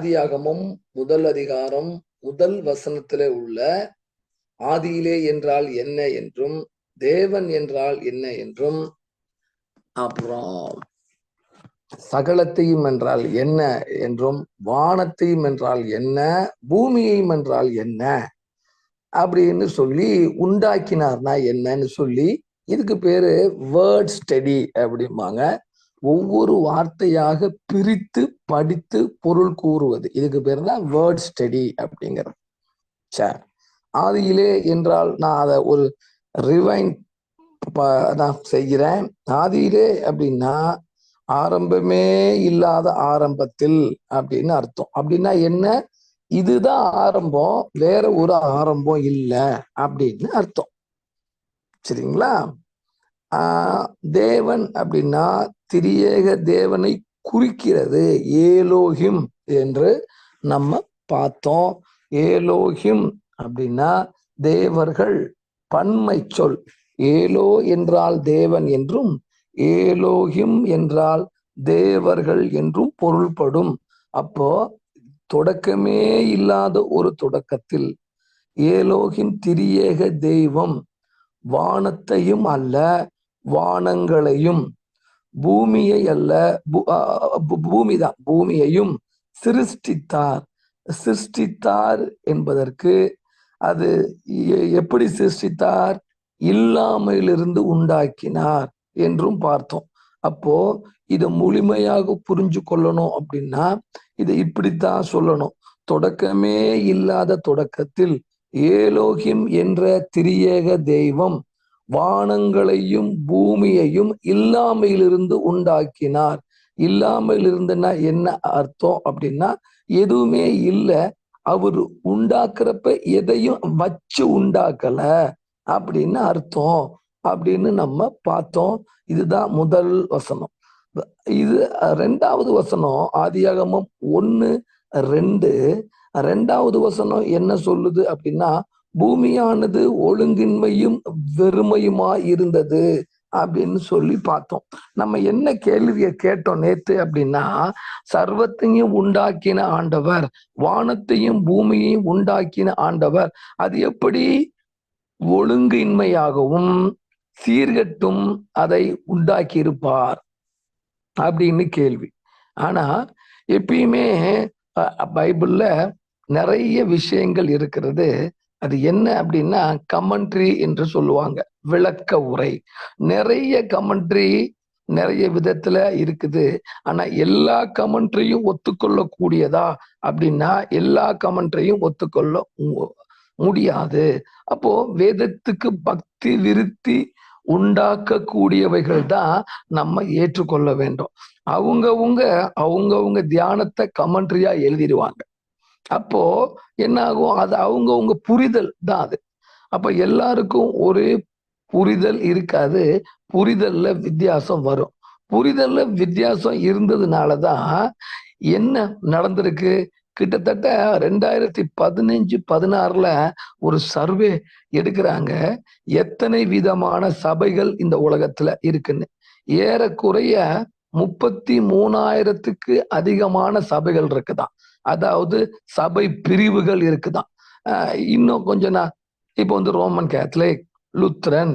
ஆதியாகமம் முதல் அதிகாரம் முதல் வசனத்திலே உள்ள ஆதியிலே என்றால் என்ன என்றும் தேவன் என்றால் என்ன என்றும் அப்புறம் சகலத்தையும் என்றால் என்ன என்றும் வானத்தையும் என்றால் என்ன பூமியையும் என்றால் என்ன அப்படின்னு சொல்லி உண்டாக்கினார்னா என்னன்னு சொல்லி இதுக்கு பேரு வேர்ட் ஸ்டடி அப்படிம்பாங்க. ஒவ்வொரு வார்த்தையாக பிரித்து படித்து பொருள் கூறுவது, இதுக்கு பேர் தான் வேர்ட் ஸ்டடி அப்படிங்கிறது. சரி, ஆதியிலே என்றால் நான் அதை ஒரு ரிவைண்ட் நான் செய்கிறேன். ஆதியிலே அப்படின்னா ஆரம்பமே இல்லாத ஆரம்பத்தில் அப்படின்னு அர்த்தம். அப்படின்னா என்ன? இதுதான் ஆரம்பம், வேற ஒரு ஆரம்பம் இல்லை அப்படின்னு அர்த்தம். சரிங்களா? தேவன் அப்படின்னா திரியேக தேவனை குறிக்கிறது ஏலோஹிம் என்று நம்ம பார்த்தோம். ஏலோஹிம் அப்படின்னா தேவர்கள் பன்மை சொல். ஏலோ என்றால் தேவன் என்றும் ஏலோஹிம் என்றால் தேவர்கள் என்றும் பொருள்படும். அப்போ தொடக்கமே இல்லாத ஒரு தொடக்கத்தில் ஏலோஹிம் திரியேக தெய்வம் வானத்தையும் அல்ல வானங்களையும் பூமியை அல்ல பூமிதான் பூமியையும் சிருஷ்டித்தார். சிருஷ்டித்தார் என்பதற்கு அது எப்படி சிருஷ்டித்தார்? இல்லாமையிலிருந்து உண்டாக்கினார் என்றும் பார்த்தோம். அப்போ இதை முழுமையாக புரிஞ்சு கொள்ளணும் அப்படின்னா இதை இப்படித்தான் சொல்லணும். தொடக்கமே இல்லாத தொடக்கத்தில் ஏலோகிம் என்ற திரியேக தெய்வம் வானங்களையும் பூமியையும் இல்லாமையிலிருந்து உண்டாக்கினார். இல்லாமையில் இருந்துன்னா என்ன அர்த்தம் அப்படின்னா எதுவுமே இல்லை, அவர் உண்டாக்குறப்ப எதையும் வச்சு உண்டாக்கல அப்படின்னு அர்த்தம் அப்படின்னு நம்ம பார்த்தோம். இதுதான் முதல் வசனம். இது ரெண்டாவது வசனம் ஆதியாகமம் 1:2. ரெண்டாவது வசனம் என்ன சொல்லுது அப்படின்னா பூமியானது ஒழுங்கின்மையும் வெறுமையுமா இருந்தது அப்படின்னு சொல்லி பார்த்தோம். நம்ம என்ன கேள்வியை கேட்டோம் நேத்து அப்படின்னா, சர்வத்தையும் உண்டாக்கின ஆண்டவர், வானத்தையும் பூமியையும் உண்டாக்கின ஆண்டவர், அது எப்படி ஒழுங்கின்மையாகவும் சீர்கட்டும் அதை உண்டாக்கி இருப்பார் அப்படின்னு கேள்வி. ஆனா எப்பயுமே பைபிள்ல நிறைய விஷயங்கள் இருக்கிறது. அது என்ன அப்படின்னா கமெண்ட்ரி என்று சொல்லுவாங்க, விளக்க உரை. நிறைய கமெண்ட்ரி நிறைய விதத்துல இருக்குது. ஆனா எல்லா கமெண்ட்ரியும் ஒத்துக்கொள்ளக்கூடியதா அப்படின்னா எல்லா கமெண்ட்ரியும் ஒத்துக்கொள்ள முடியாது. அப்போ வேதத்துக்கு பக்தி விருத்தி உண்டாக்கக்கூடியவைகள் தான் நம்ம ஏற்றுக்கொள்ள வேண்டும். அவங்கவுங்க தியானத்தை கமெண்ட்ரியா எழுதிடுவாங்க. அப்போ என்ன ஆகும்? அது அவங்கவுங்க புரிதல் தான் அது. அப்ப எல்லாருக்கும் ஒரு புரிதல் இருக்காது, புரிதல்ல வித்தியாசம் வரும். புரிதல்ல வித்தியாசம் இருந்ததுனாலதான் என்ன நடந்திருக்கு? கிட்டத்தட்ட 2015-16 ஒரு சர்வே எடுக்கிறாங்க, எத்தனை விதமான சபைகள் இந்த உலகத்துல இருக்குன்னு. ஏறக்குறைய 33,000க்கு அதிகமான சபைகள் இருக்குதான். அதாவது சபை பிரிவுகள் இருக்குதான். இன்னும் கொஞ்சம் இப்போ ரோமன் கேத்தலிக், லுத்ரன்,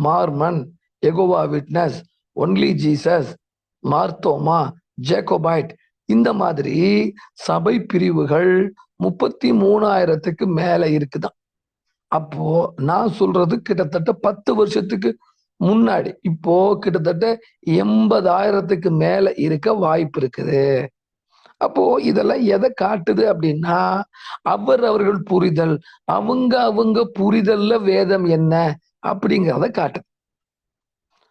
மார்மன், எகோவா விட்னஸ், ஒன்லி ஜீசஸ், மார்த்தோமா, ஜேக்கோபைட், இந்த மாதிரி சபை பிரிவுகள் 33,000க்கு மேல இருக்குதான். அப்போ நான் சொல்றது கிட்டத்தட்ட 10 வருஷத்துக்கு முன்னாடி, இப்போ கிட்டத்தட்ட 80,000க்கு மேல இருக்க வாய்ப்பு இருக்குது. அப்போ இதெல்லாம் எதை காட்டுது அப்படின்னா அவர்கள் புரிதல், அவங்க புரிதல்ல வேதம் என்ன அப்படிங்கிறத காட்டுது.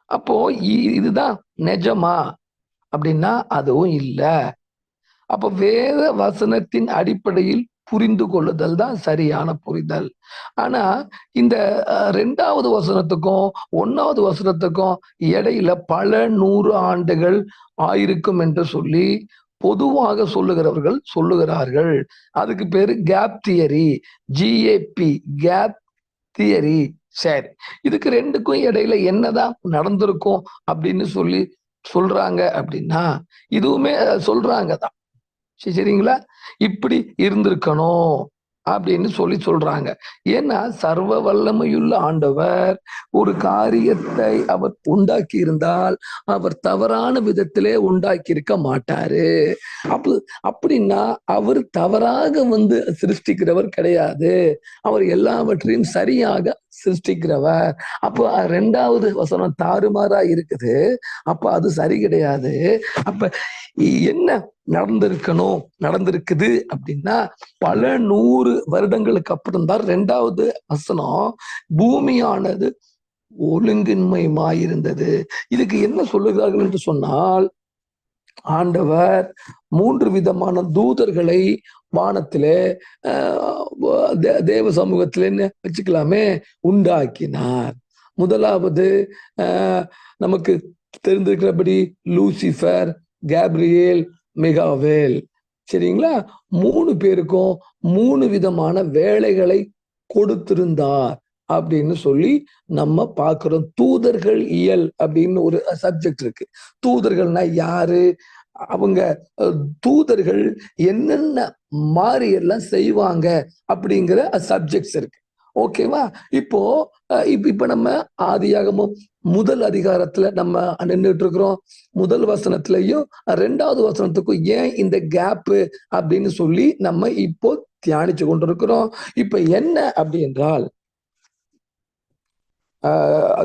அப்போ இதுதான் நிஜமா அப்படின்னா அதுவும் இல்லை. அப்ப வேத வசனத்தின் அடிப்படையில் புரிந்து கொள்ளுதல் தான் சரியான புரிதல். ஆனா இந்த 2வது வசனத்துக்கும் 1வது வசனத்துக்கும் இடையில பல 100 ஆண்டுகள் ஆயிருக்கும் என்று சொல்லி பொதுவாக சொல்லுகிறவர்கள் சொல்லுகிறார்கள். அதுக்கு பேரு gap theory, GAP, gap theory. சரி, இதுக்கு ரெண்டுக்கும் இடையில என்னதான் நடந்திருக்கும் அப்படின்னு சொல்லி சொல்றாங்க அப்படின்னா இதுவுமே சொல்றாங்க தான். சரிங்களா? இப்படி இருந்திருக்கணும் அப்படின்னு சொல்றாங்க. ஏன்னா சர்வ வல்லமையுள்ள ஆண்டவர் ஒரு காரியத்தை அவர் உண்டாக்கி இருந்தால் அவர் தவறான விதத்திலே உண்டாக்கி இருக்க மாட்டாரு. அப்ப அப்படின்னா அவர் தவறாக சிருஷ்டிக்கிறவர் கிடையாது. அவர் எல்லாவற்றையும் சரியாக சிருஷ்டிக்கிறவர். அப்போ 2வது வசனம் தாறுமாறா இருக்குது. அப்ப அது சரி கிடையாது. அப்ப என்ன நடந்திருக்குது அப்படின்னா, பல 100 வருடங்களுக்கு அப்புறம் தான் 2வது வசனம் பூமியானது ஒழுங்கின்மையுமாயிருந்தது. இதுக்கு என்ன சொல்லுகிறார்கள் என்று சொன்னால், ஆண்டவர் 3 விதமான தூதர்களை வானத்திலே தேவ சமூகத்திலே வச்சுக்கலாமே உண்டாக்கினார். முதலாவது நமக்கு தெரிந்திருக்கிறபடி லூசிஃபர், கேப்ரியேல், மிகாவேல். சரிங்களா? 3 பேருக்கும் 3 விதமான வேலைகளை கொடுத்திருந்தார் அப்படின்னு சொல்லி நம்ம பார்க்கிறோம். தூதர்கள் இயல் அப்படின்னு ஒரு சப்ஜெக்ட் இருக்கு. தூதர்கள்னா யாரு? அவங்க தூதர்கள் என்னென்ன மாறி எல்லாம் செய்வாங்க அப்படிங்கிற சப்ஜெக்ட்ஸ் இருக்கு. ஓகேவா? இப்போ இப்ப நம்ம ஆதியாகமம் முதல் அதிகாரத்துல நம்ம நின்றுட்டு இருக்கிறோம். முதல் வசனத்திலையும் 2வது வசனத்துக்கும் ஏன் இந்த கேப் அப்படின்னு சொல்லி நம்ம இப்போ தியானிச்சு கொண்டிருக்கிறோம். இப்ப என்ன அப்படி என்றால்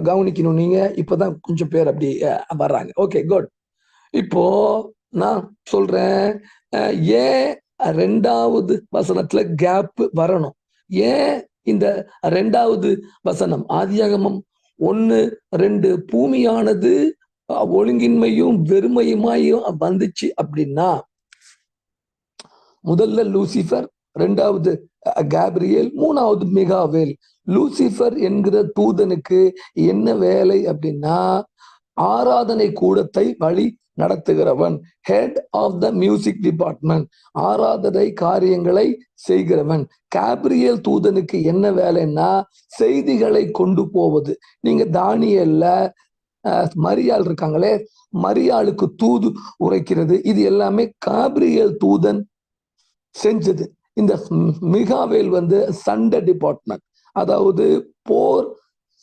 கவனிக்கணும். நீங்க இப்பதான் கொஞ்சம் பேர் அப்படி வர்றாங்க. Okay, good. இப்போ நான் சொல்றேன், ஏன் 2வது வசனத்துல கேப் வரணும்? ஏன் இந்த 2வது வசனம் ஆதியாகமம் 1:2 பூமியானது ஒழுங்கின்மையும் வெறுமையுமாயும் வந்துச்சு அப்படின்னா, முதல்ல லூசிஃபர், 2வது கேப்ரியேல், 3வது மிகாவேல். லூசிஃபர் என்கிற தூதனுக்கு என்ன வேலை அப்படின்னா, ஆராதனை கூடத்தை வழி நடத்துகிறவன், head of the music department, ஆராதனை காரியங்களை செய்கிறவன். கேப்ரியேல் தூதனுக்கு என்ன வேலைன்னா செய்திகளை கொண்டு போவது. நீங்க தானியேல்ல மரியாள் இருக்காங்களே, மரியாளுக்கு தூது உரைக்கிறது, இது எல்லாமே காப்ரியேல் தூதன் செஞ்சது. இந்த மிகாவேல் சண்டை டிபார்ட்மெண்ட், அதாவது போர்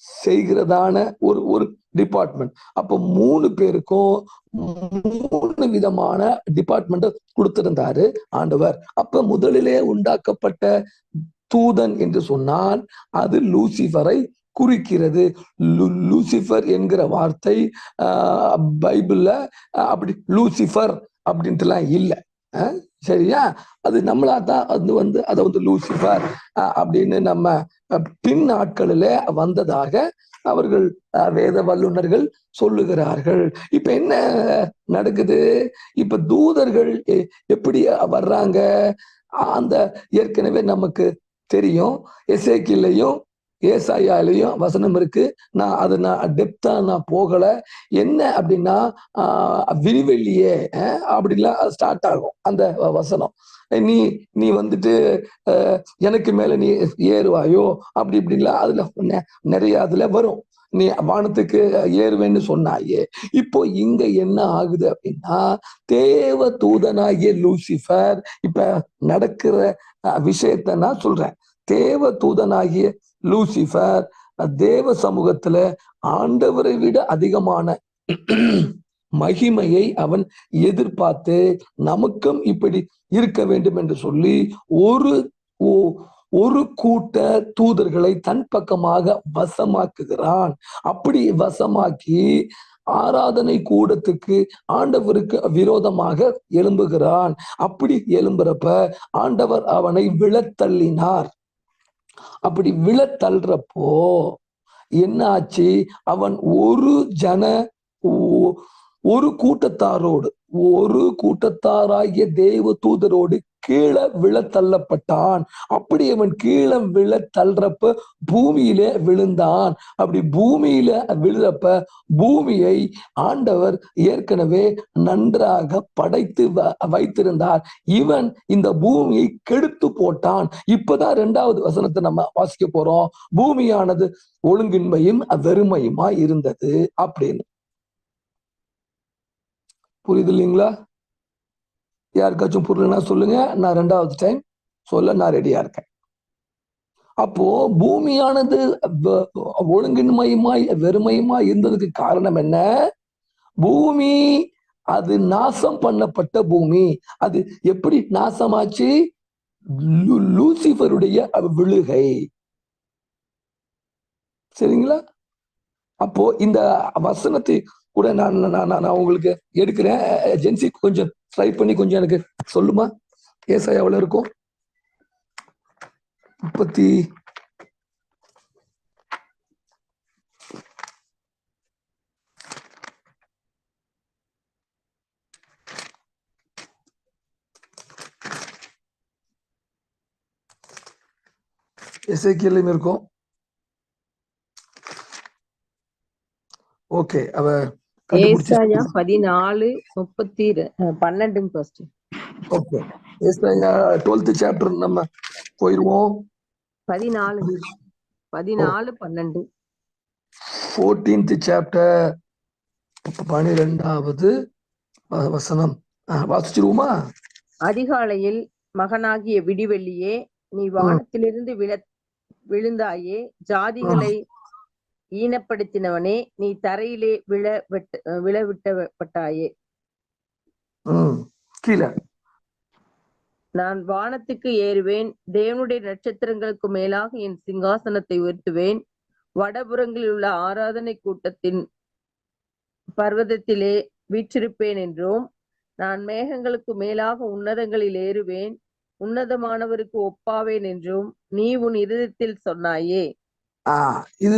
செய்கிறதான ஒரு டிபார்ட்மெண்ட். அப்ப 3 பேருக்கும் 3 விதமான டிபார்ட்மெண்ட் கொடுத்திருந்தாரு ஆண்டவர். அப்ப முதலிலே உண்டாக்கப்பட்ட தூதன் என்று சொன்னால் அது லூசிஃபரை குறிக்கிறது. லூசிஃபர் என்கிற வார்த்தை பைபிள்ல அப்படி லூசிஃபர் அப்படின்ட்டுலாம் இல்லை. சரியா? அது நம்மளா தான் அதை லூசிஃபர் அப்படின்னு நம்ம பின் நாட்களிலே வந்ததாக அவர்கள் வேத வல்லுநர்கள் சொல்லுகிறார்கள். இப்ப என்ன நடக்குது? இப்ப தூதர்கள் எப்படி வர்றாங்க? அந்த ஏற்கனவே நமக்கு தெரியும். எசேக்கியேலையும் ஏசாயாலையும் வசனம் இருக்கு. நான் டெப்தா போகல. என்ன அப்படின்னா விரிவெளியே அப்படிலாம் ஸ்டார்ட் ஆகும் அந்த வசனம். நீ எனக்கு மேல நீ ஏறுவாயோ அப்படி இப்படிலாம் அதுல நிறைய அதுல வரும். நீ வானத்துக்கு ஏறுவேன்னு சொன்னாயே. இப்போ இங்க என்ன ஆகுது அப்படின்னா, தேவ தூதனாகிய லூசிஃபர், இப்ப நடக்கிற விஷயத்த நான் சொல்றேன். தேவ தூதனாகிய லூசிஃபர் தேவ சமூகத்துல ஆண்டவரை விட அதிகமான மகிமையை அவன் எதிர்பார்த்து நமக்கும் இப்படி இருக்க வேண்டும் என்று சொல்லி ஒரு கூட்ட தூதர்களை தன் பக்கமாக வசமாக்குகிறான். அப்படி வசமாக்கி ஆராதனை கூடத்துக்கு ஆண்டவருக்கு விரோதமாக எழும்புகிறான். அப்படி எழும்புறப்ப ஆண்டவர் அவனை விழத்தள்ளினார். அப்படி விழத்தள்ளுறப்போ என்ன ஆச்சு? அவன் ஒரு கூட்டத்தாராகிய தேவ தூதரோடு கீழே விழ தள்ளப்பட்டான். அப்படி அவன் கீழே விழ தள்ளுறப்ப பூமியில விழுந்தான். அப்படி பூமியில விழுறப்ப பூமியை ஆண்டவர் ஏற்கனவே நன்றாக படைத்து வைத்திருந்தார். இவன் இந்த பூமியை கெடுத்து போட்டான். இப்பதான் 2வது வசனத்தை நம்ம வாசிக்க போறோம். பூமியானது ஒழுங்கின்மையும் வெறுமையுமா இருந்தது அப்படின்னு. புரியுது இல்லைங்களா? யாருக்காச்சும் புரியலன்னா சொல்லுங்க, நான் 2வது டைம் சொல்ல நான் ரெடியா இருக்கேன். அப்போ பூமியானது ஒழுங்கின்மையுமாய் வெறுமையுமாய் இருந்ததுக்கு காரணம் என்ன? பூமி அது நாசம் பண்ணப்பட்ட பூமி. அது எப்படி நாசமாச்சு? லூசிபருடைய விழுகை. சரிங்களா? அப்போ இந்த வசனத்தை கூட நான் உங்களுக்கு எடுக்கிறேன். ஜென்சி கொஞ்சம் ட்ரை பண்ணி கொஞ்சம் எனக்கு சொல்லுமா? ஏசாயா எவ்வளவு இருக்கும்? 30 எசேக்கியேலையும் இருக்கும். ஓகே, அவ கண்டுபிடிச்சு ஏசாயா 14:12 ஃபர்ஸ்ட். ஓகே, ஏசாயா 12th சாப்டர் நம்ம போயிருவோம். 14 12 14th சாப்டர் 12வது வசனம் வாசிச்சிருவோமா? அதிகாலையில் மகனாகிய விடிவெள்ளியே, நீ வானத்திலிருந்து விழுந்தாயே, ஜாதிகளை ஈனப்படுத்தினவனே, நீ தரையிலே விழவிட்டப்பட்டாயே. கீழே, நான் வானத்துக்கு ஏறுவேன், தேவனுடைய நட்சத்திரங்களுக்கு மேலாக என் சிங்காசனத்தை உயர்த்துவேன், வடபுறங்களில் உள்ள ஆராதனை கூட்டத்தின் பர்வதத்திலே வீற்றிருப்பேன் என்றும், நான் மேகங்களுக்கு மேலாக உன்னதங்களில் ஏறுவேன், உன்னதமானவருக்கு ஒப்பாவேன் என்றும் நீ உன் இருதயத்தில் சொன்னாயே. இது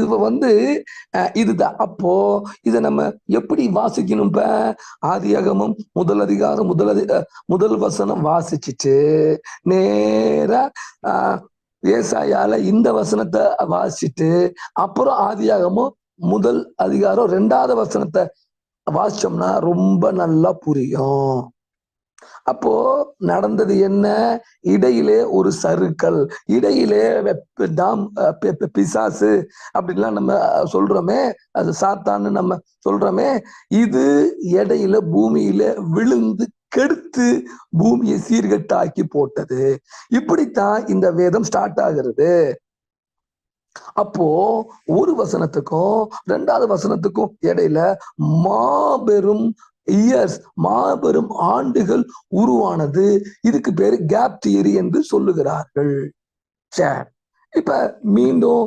இதுதான். அப்போ இதை நம்ம எப்படி வாசிக்கணும்? இப்ப ஆதியாகமம் முதல் அதிகாரம் முதல் வசனம் வாசிச்சுட்டு நேரா ஏசாயால இந்த வசனத்தை வாசிச்சுட்டு அப்புறம் ஆதியாகமம் முதல் அதிகாரம் 2வது வசனத்தை வாசிச்சோம்னா ரொம்ப நல்லா புரியும். அப்போ நடந்தது என்ன? இடையிலே ஒரு சறுக்கல், இடையிலே பிசாசு அப்படின்லாம் நம்ம சொல்றோமே, அது சாத்தான்னு நம்ம சொல்றோமே, இது இடையில பூமியில விழுந்து கெடுத்து பூமியை சீர்கட்டாக்கி போட்டது. இப்படித்தான் இந்த வேதம் ஸ்டார்ட் ஆகிறது. அப்போ ஒரு வசனத்துக்கும் 2வது வசனத்துக்கும் இடையில மாபெரும் இயர்ஸ், மாபெரும் ஆண்டுகள் உருவானது. இதுக்கு பேரு கேப் தியரி என்று சொல்லுகிறார்கள். சரி, இப்ப மீண்டும்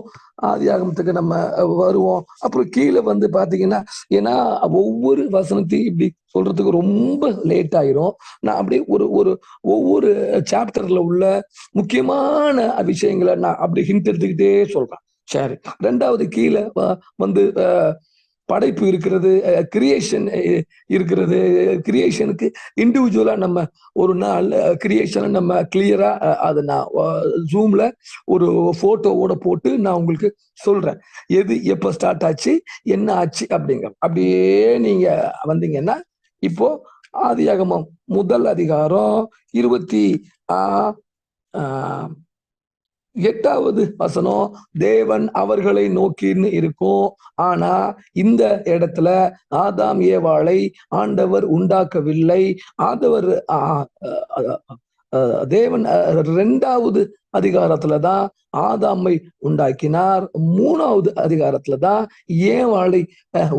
ஆதியாகமத்துக்கு நம்ம வருவோம். அப்புறம் கீழே பாத்தீங்கன்னா, ஏன்னா ஒவ்வொரு வசனத்தையும் இப்படி சொல்றதுக்கு ரொம்ப லேட் ஆயிரும். நான் அப்படியே ஒவ்வொரு சாப்டர்ல உள்ள முக்கியமான விஷயங்களை நான் அப்படி ஹிண்ட் எடுத்துக்கிட்டே சொல்றேன். சரி, 2வது கீழே படைப்பு இருக்கிறது, கிரியேஷன் இருக்கிறது. கிரியேஷனுக்கு இண்டிவிஜுவலா நம்ம ஒரு நாள் கிரியேஷனை நம்ம கிளியரா அதை நான் ஜூம்ல ஒரு போட்டோவோட போட்டு நான் உங்களுக்கு சொல்றேன். எது எப்ப ஸ்டார்ட் ஆச்சு, என்ன ஆச்சு அப்படிங்க. அப்படியே நீங்க வந்தீங்கன்னா இப்போ ஆதியாகமம் முதல் அதிகாரம் 28வது வசனம் தேவன் அவர்களை நோக்கின்னு இருக்கும். ஆனா இந்த இடத்துல ஆதாம் ஏவாளை ஆண்டவர் உண்டாக்கவில்லை. தேவன் 2வது அதிகாரத்துலதான் ஆதாமை உண்டாக்கினார். 3வது அதிகாரத்துலதான் ஏவாளை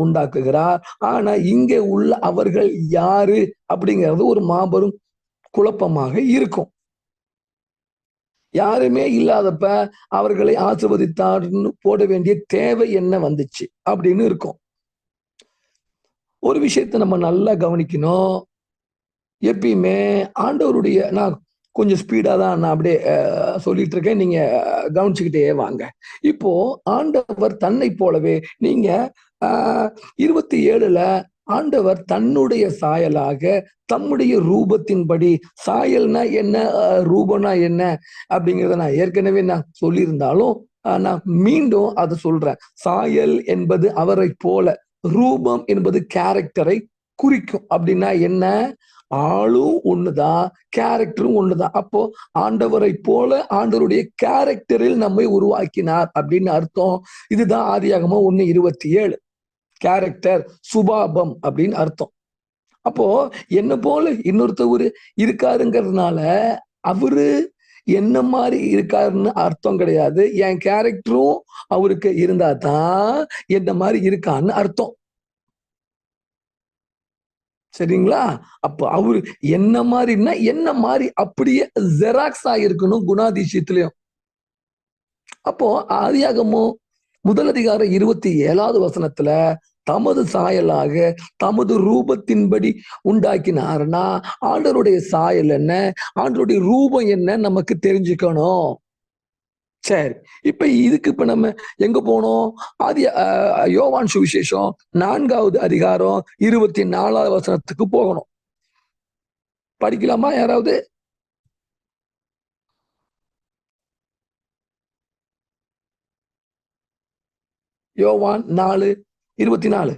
உண்டாக்குகிறார். ஆனா இங்க உள்ள அவர்கள் யாரு அப்படிங்கிறது ஒரு மாபெரும் குழப்பமாக இருக்கும். யாருமே இல்லாதப்ப அவர்களை ஆசீர்வதித்தார்னு போட வேண்டிய தேவை என்ன வந்துச்சு அப்படின்னு இருக்கும். ஒரு விஷயத்தை நம்ம நல்லா கவனிக்கணும். எப்பயுமே ஆண்டவருடைய, நான் கொஞ்சம் ஸ்பீடா தான் நான் அப்படியே சொல்லிட்டு இருக்கேன், நீங்க கவனிச்சுக்கிட்டே வாங்க. இப்போ ஆண்டவர் தன்னை போலவே, நீங்க 27ல ஆண்டவர் தன்னுடைய சாயலாக தம்முடைய ரூபத்தின்படி, சாயல்னா என்ன, ரூபம்னா என்ன அப்படிங்கிறத நான் ஏற்கனவே நான் சொல்லியிருந்தாலும் நான் மீண்டும் அதை சொல்றேன். சாயல் என்பது அவரை போல, ரூபம் என்பது கேரக்டரை குறிக்கும். அப்படின்னா என்ன? ஆளும் ஒண்ணுதான், கேரக்டரும் ஒண்ணுதான். அப்போ ஆண்டவரை போல ஆண்டவருடைய கேரக்டரில் நம்மை உருவாக்கினார் அப்படின்னு அர்த்தம். இதுதான் ஆதியாகமம் 1:27. கேரக்டர், சுபாவம் அப்படின்னு அர்த்தம். அப்போ என்ன போல இன்னொருத்தவர் இருக்காருங்கிறதுனால அவரு என்ன மாதிரி இருக்காருன்னு அர்த்தம் கிடையாது. என் கேரக்டரும் அவருக்கு இருந்தா தான் என்ன மாதிரி இருக்கான்னு அர்த்தம். சரிங்களா? அப்ப அவரு என்ன மாதிரின்னா என்ன மாதிரி அப்படியே ஜெராக்ஸ் ஆகிருக்கணும் குணாதிசயத்திலையும். அப்போ ஆதியாகமம் 1:27 தமது சாயலாக தமது ரூபத்தின்படி உண்டாக்கினார்னா ஆண்டவருடைய சாயல் என்ன, ஆண்டவருடைய ரூபம் என்ன நமக்கு தெரிஞ்சுக்கணும். சரி, இப்ப நம்ம எங்க போனோம்? ஆதி யோவான் சுவிசேஷம் 4:24 போகணும். படிக்கலாமா யாராவது? யோவான் 4:24.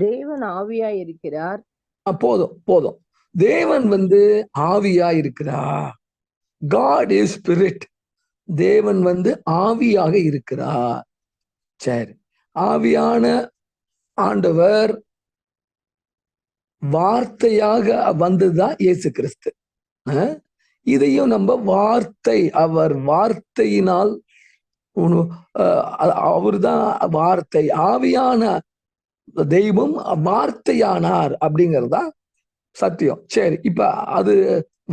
தேவன் ஆவியாய் இருக்கிறார். போதும் போதும். தேவன் ஆவியா இருக்கிறார். God is spirit. தேவன் ஆவியாக இருக்கிறார். சரி, ஆவியான ஆண்டவர் வார்த்தையாக வந்ததுதான் இயேசு கிறிஸ்து. இதையும் நம்ம வார்த்தை, அவர் வார்த்தையினால் அவர்தான் வார்த்தை, ஆவியான தெய்வம் வார்த்தையானார் அப்படிங்கறதா சத்தியம். சரி, இப்ப அது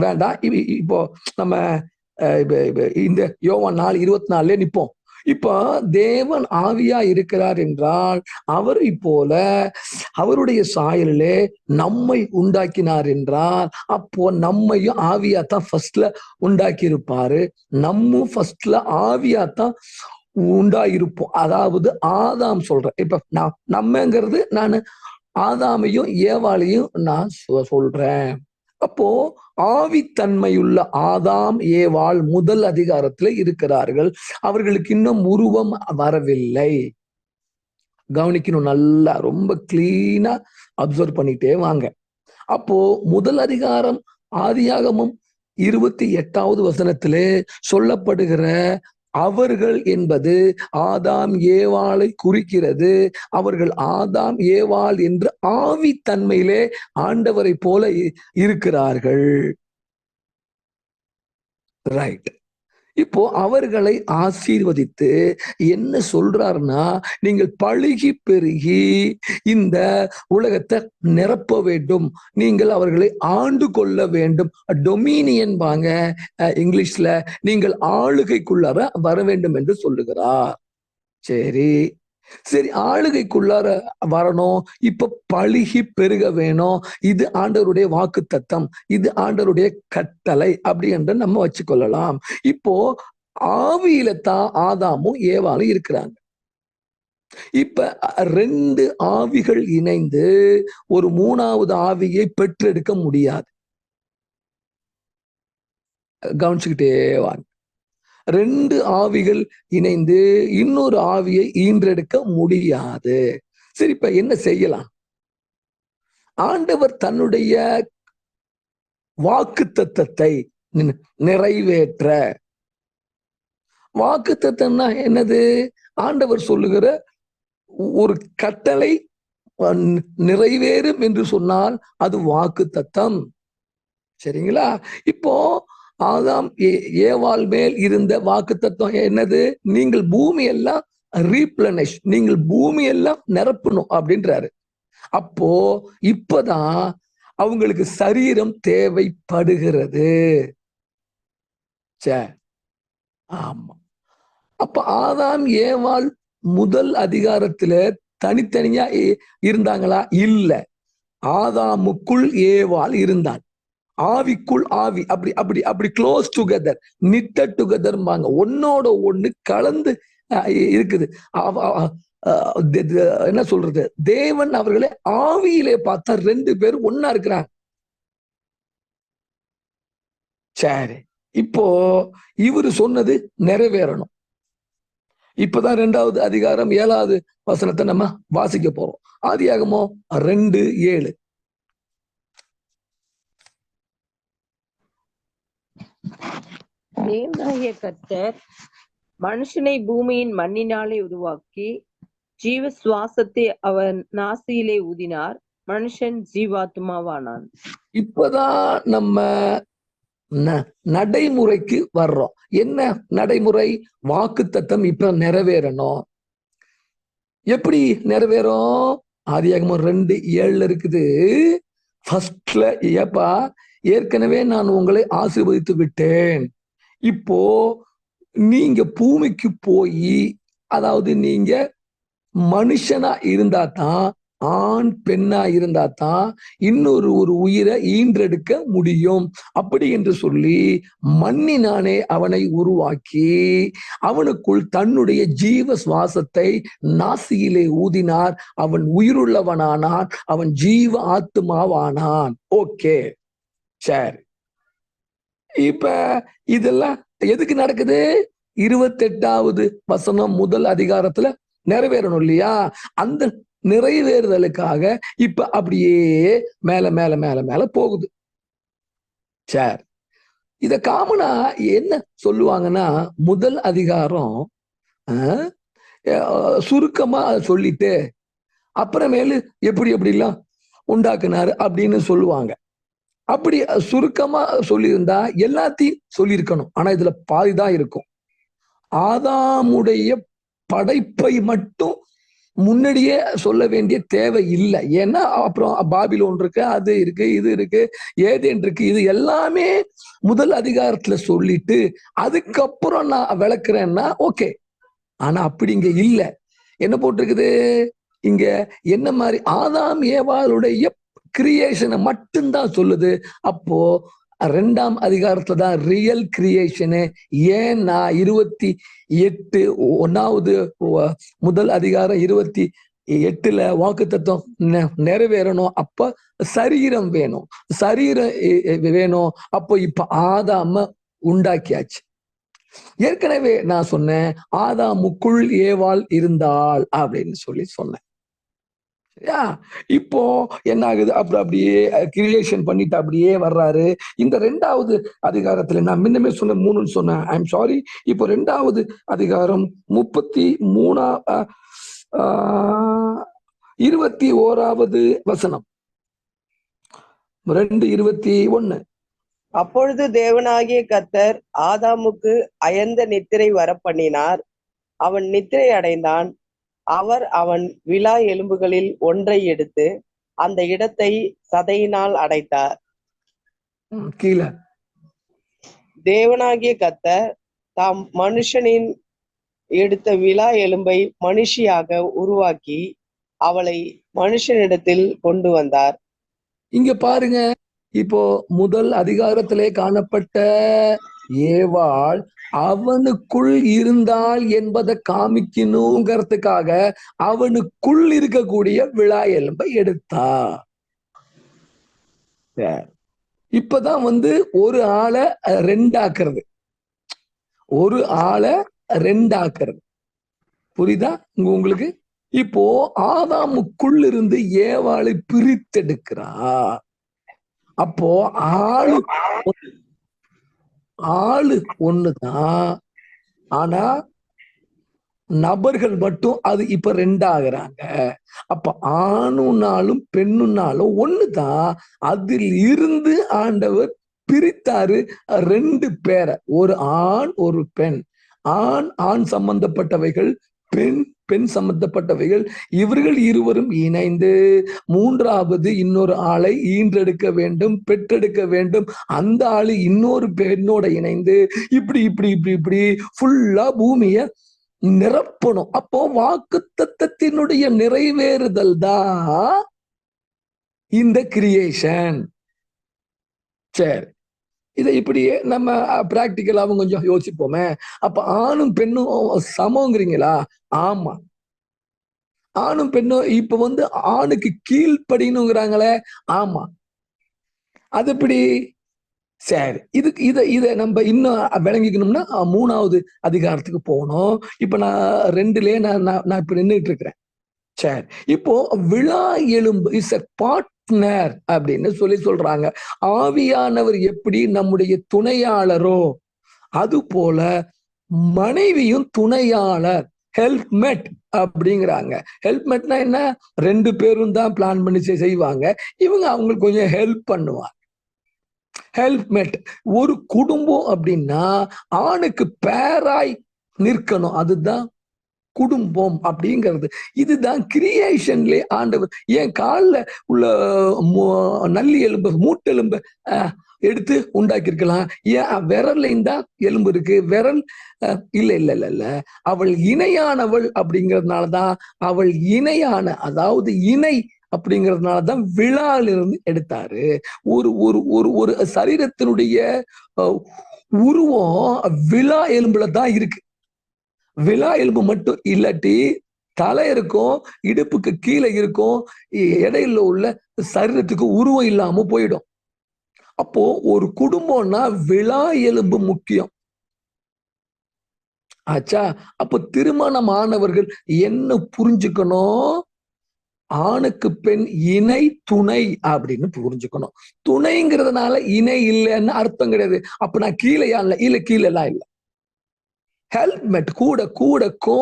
வேண்டாம். இப்போ நம்ம இந்த யோவான் 4:24 நிப்போம். இப்போ தேவன் ஆவியா இருக்கிறார் என்றால் அவரை போல அவருடைய சாயலிலே நம்மை உண்டாக்கினார் என்றால் அப்போ நம்மையும் ஆவியாத்தான் ஃபர்ஸ்ட்ல உண்டாக்கி இருப்பாரு. நம்ம ஃபர்ஸ்ட்ல ஆவியாத்தான் உண்டாயிருப்போம். அதாவது ஆதாம் சொல்றேன். இப்ப நம்மங்கிறது நான் ஆதாமையும் ஏவாளையும் நான் சொல்றேன். அப்போ ஆவித்தன்மையுள்ள ஆதாம் ஏவாள் முதல் அதிகாரத்துல இருக்கிறார்கள். அவர்களுக்கு இன்னும் உருவம் வரவில்லை. கவனிக்கணும், நல்லா ரொம்ப கிளீனா அப்சர்வ் பண்ணிட்டே வாங்க. அப்போ முதல் அதிகாரம் ஆதியாகமம் 28 சொல்லப்படுகிற அவர்கள் என்பது ஆதாம் ஏவாளை குறிக்கிறது. அவர்கள் ஆதாம் ஏவாள் என்று ஆவித்தன்மையிலே ஆண்டவரை போல இருக்கிறார்கள். ரைட். இப்போ அவர்களை ஆசீர்வதித்து என்ன சொல்றாருன்னா, நீங்கள் பழுகி பெருகி இந்த உலகத்தை நிரப்ப வேண்டும், நீங்கள் அவர்களை ஆண்டு கொள்ள வேண்டும். டொமினியன் வாங்க இங்கிலீஷ்ல, நீங்கள் ஆளுகைக்குள்ளார வர வேண்டும் என்று சொல்லுகிறார். சரி சரி, ஆளுகைக்குள்ளார வரணும். இப்ப பழுகி பெருக வேணும். இது ஆண்டவருடைய வாக்கு தத்தம், இது ஆண்டவருடைய கட்டளை அப்படி என்று நம்ம வச்சுக்கொள்ளலாம். இப்போ ஆவியில தான் ஆதாமும் ஏவாளும் இருக்கிறாங்க. இப்ப 2 ஆவிகள் இணைந்து ஒரு 3வது ஆவியை பெற்றெடுக்க முடியாது. கவனிச்சுக்கிட்டே வாங்க. 2 ஆவிகள் இணைந்து இன்னொரு ஆவியை ஈன்றெடுக்க முடியாது. சரி, இப்ப என்ன செய்யலாம்? ஆண்டவர் தன்னுடைய வாக்கு தத்தத்தை நிறைவேற்ற, வாக்கு தத்தம்னா என்னது? ஆண்டவர் சொல்லுகிற ஒரு கட்டளை நிறைவேறும் என்று சொன்னால் அது வாக்கு தத்தம். சரிங்களா? இப்போ ஆதாம் ஏவாள் மேல் இருந்த வாக்கு தத்துவம் என்னது? நீங்கள் பூமி எல்லாம் ரீப்ளனிஷ், நீங்கள் பூமி எல்லாம் நிரப்பணும் அப்படின்றாரு. அப்போ இப்பதான் அவங்களுக்கு சரீரம் தேவைப்படுகிறது. ஆமா. அப்ப ஆதாம் ஏவாள் முதல் அதிகாரத்துல தனித்தனியா இருந்தாங்களா? இல்ல. ஆதாமுக்குள் ஏவாள் இருந்தான். ஆவிக்குள் ஆவி, அப்படி அப்படி அப்படி க்ளோஸ் டுகெதர், நிட்டட் டுகெதர், ஒன்னோட ஒண்ணு கலந்து இருக்குது. என்ன சொல்றது? தேவன் அவர்களை ஆவியிலே பார்த்தா 2 பேரும் ஒன்னா இருக்கிறாங்க. சரி, இப்போ இவரு சொன்னது நிறைவேறணும். இப்பதான் 2வது அதிகாரம் 7வது நம்ம வாசிக்க போறோம். ஆதியாகமம் 2:7. தேவனாகிய கர்த்தர் மனுஷனை பூமியின் மண்ணினாலே உருவாக்கி ஜீவ சுவாசத்தை அவன் நாசியிலே ஊதினார். மனுஷன் ஜீவாத்மாவானான். இப்பதான் நம்ம நடைமுறைக்கு வர்றோம். என்ன நடைமுறை? வாக்குத்தத்தம் இப்ப நிறைவேறணும். எப்படி நிறைவேறும்? ஆதியாகமம் 2:7 இருக்குது. ஃபர்ஸ்ட்ல ஏப்பா ஏற்கனவே நான் உங்களை ஆசீர்வதித்து விட்டேன். இப்போ நீங்க பூமிக்கு போய், அதாவது நீங்க மனுஷனா இருந்தா தான், ஆண் பெண்ணா இருந்தா தான் இன்னொரு உயிரை ஈன்றெடுக்க முடியும். அப்படி என்று சொல்லி மண்ணினானே அவனை உருவாக்கி அவனுக்குள் தன்னுடைய ஜீவ சுவாசத்தை நாசியிலே ஊதினார். அவன் உயிருள்ளவனானான். அவன் ஜீவ ஆத்மாவானான். ஓகே, சரி. இப்ப இதெல்லாம் எதுக்கு நடக்குது? 28வது வசனம் முதல் அதிகாரத்துல நிறைவேறணும் இல்லையா? அந்த நிறைவேறுதலுக்காக இப்ப அப்படியே மேல மேல மேல மேல போகுது. சரி, இத காமனா என்ன சொல்லுவாங்கன்னா, முதல் அதிகாரம் சுருக்கமா சொல்லிட்டு அப்புறமேலு எப்படி எப்படிலாம் உண்டாக்குனாரு அப்படின்னு சொல்லுவாங்க. அப்படி சுருக்கமா சொல்லியிருந்தா எல்லாத்தையும் சொல்லியிருக்கணும். ஆனா இதுல பாதிதான் இருக்கும். ஆதாமுடைய படைப்பை மட்டும் முன்னாடியே சொல்ல வேண்டிய தேவை இல்லை. ஏன்னா அப்புறம் பாபிலோன் இருக்கு, அது இருக்கு, இது இருக்கு, ஏதேன் இருக்கு. இது எல்லாமே முதல் அதிகாரத்துல சொல்லிட்டு அதுக்கப்புறம் நான் விளக்குறேன்னா ஓகே. ஆனா அப்படி இங்க இல்ல. என்ன போட்டிருக்குது இங்க? என்ன மாதிரி? ஆதாம் ஏவாளுடைய கிரியேஷனை மட்டும்தான் சொல்லுது. அப்போ 2ஆம் அதிகாரத்துல தான் ரியல் கிரியேஷனு. ஏன்னா 28 1வது முதல் அதிகாரம் 28ல வாக்குத்தத்தம் நிறைவேறணும். அப்ப சரீரம் வேணும், சரீரம் வேணும். அப்போ இப்ப ஆதாம உண்டாக்கியாச்சு. ஏற்கனவே நான் சொன்னேன், ஆதாமுக்குள் ஏவாள் இருந்தாள் அப்படின்னு சொல்லி சொன்னேன். இப்போ என்ன ஆகுது? அப்படியே கிரியேஷன் பண்ணிட்டு அப்படியே வர்றாரு. இந்த 2வது அதிகாரத்துல நான் முன்னமே சொன்ன 3 சொன்னேன். I am sorry. இப்போ 2வது அதிகாரம் 21வது வசனம், 2:21. அப்பொழுது தேவனாகிய கர்த்தர் ஆதாமுக்கு அயர்ந்த நித்திரை வர பண்ணினார். அவன் நித்திரை அடைந்தான். அவர் அவன் விலா எலும்புகளில் ஒன்றை எடுத்து அந்த இடத்தை சதையினால் அடைத்தார். கீழே தேவனாகிய கர்த்தர் தாம் மனுஷனின் எடுத்த விலா எலும்பை மனுஷியாக உருவாக்கி அவளை மனுஷனிடத்தில் கொண்டு வந்தார். இங்க பாருங்க, இப்போ முதல் அதிகாரத்திலே காணப்பட்ட ஏவாள் அவனுக்குள் இருந்தாள் என்பதை காமிக்கணுங்கிறதுக்காக அவனுக்குள் இருக்கக்கூடிய விழா எலும்பை எடுத்தா. இப்பதான் ஒரு ஆளை 2 ஆக்குறது, ஒரு ஆளை 2 ஆக்குறது. புரியுதா உங்களுக்கு? இப்போ ஆதாமுக்குள் இருந்து ஏவாளை பிரித்தெடுக்கிறா. அப்போ ஆளு ஒண்ணுதான், ஆனா நபர்கள் மட்டும் அது இப்ப 2 ஆகுறாங்க. அப்ப ஆணுனாலும் பெண்ணுனாலும் ஒண்ணுதான். அதில் இருந்து ஆண்டவர் பிரித்தாரு 2 பேரை, ஒரு ஆண் ஒரு பெண். ஆண் சம்பந்தப்பட்டவைகள், பெண் சம்பந்தப்பட்டவைகள். இவர்கள் இருவரும் இணைந்து 3வது இன்னொரு ஆளை ஈன்றெடுக்க வேண்டும், பெற்றெடுக்க வேண்டும். அந்த ஆளு இன்னொரு பெண்ணோட இணைந்து இப்படி இப்படி இப்படி இப்படி ஃபுல்லா பூமிய நிரப்பணும். அப்போ வாக்குத்தத்தத்தினுடைய நிறைவேறுதல் தான் இந்த கிரியேஷன். சரி, இதை இப்படியே நம்ம பிராக்டிக்கலாவும் கொஞ்சம் யோசிப்போமே. அப்ப ஆணும் பெண்ணும் சமங்கிறீங்களா? ஆமா, ஆணும் பெண்ணும் இப்ப ஆணுக்கு கீழ்ப்படினுங்கிறாங்களே. ஆமா, அது எப்படி? சரி, இதை நம்ம இன்னும் விளங்கிக்கணும்னா 3வது அதிகாரத்துக்கு போகணும். இப்ப நான் 2லயே நான் இப்ப நின்றுட்டு இருக்கிறேன். சரி, இப்போ விழா எலும்பு இஸ் எ பார்ட்னர் அப்படின்னு சொல்றாங்க. ஆவியானவர் எப்படி நம்முடைய துணையாளரோ அது போல மனைவியும் துணையாளர், ஹெல்ப்மெட் அப்படிங்கிறாங்க. ஹெல்ப்மெட்னா என்ன? 2 பேரும் தான் பிளான் பண்ணி செய்வாங்க, இவங்க அவங்களுக்கு கொஞ்சம் ஹெல்ப் பண்ணுவாங்க. ஹெல்ப்மெட். ஒரு குடும்பம் அப்படின்னா ஆணுக்கு பேராய் நிற்கணும், அதுதான் குடும்பம் அப்படிங்கிறது. இதுதான் கிரியேஷன்ல ஆண்டவர் என் காலில் உள்ள நல்லி எலும்பு, மூட்டெலும்பு எடுத்து உண்டாக்கி இருக்கலாம். ஏன் விரல்லையும் தான் எலும்பு இருக்கு, விரல் இல்ல இல்ல இல்ல இல்ல, அவள் இணையானவள் அப்படிங்கிறதுனாலதான், அவள் இணையான, அதாவது இணை அப்படிங்கிறதுனாலதான் விழாலிருந்து எடுத்தாரு. ஒரு ஒரு ஒரு ஒரு சரீரத்தினுடைய உருவம் விழா எலும்புல தான் இருக்கு. விழா எலும்பு மட்டும் இல்லாட்டி தலை இருக்கும், இடுப்புக்கு கீழே இருக்கும், இடையில உள்ள சரீரத்துக்கு உருவம் இல்லாம போயிடும். அப்போ ஒரு குடும்பம்னா விழா எலும்பு முக்கியம் ஆச்சா. அப்போ திருமணமானவர்கள் என்ன புரிஞ்சுக்கணும்? ஆணுக்கு பெண் இணை, துணை அப்படின்னு புரிஞ்சுக்கணும். துணைங்கிறதுனால இணை இல்லைன்னு அர்த்தம் கிடையாது. அப்ப நான் கீழேயா? இல்ல, கீழே எல்லாம் இல்ல. ஹெல்ப்மெட், கூட கூட கோ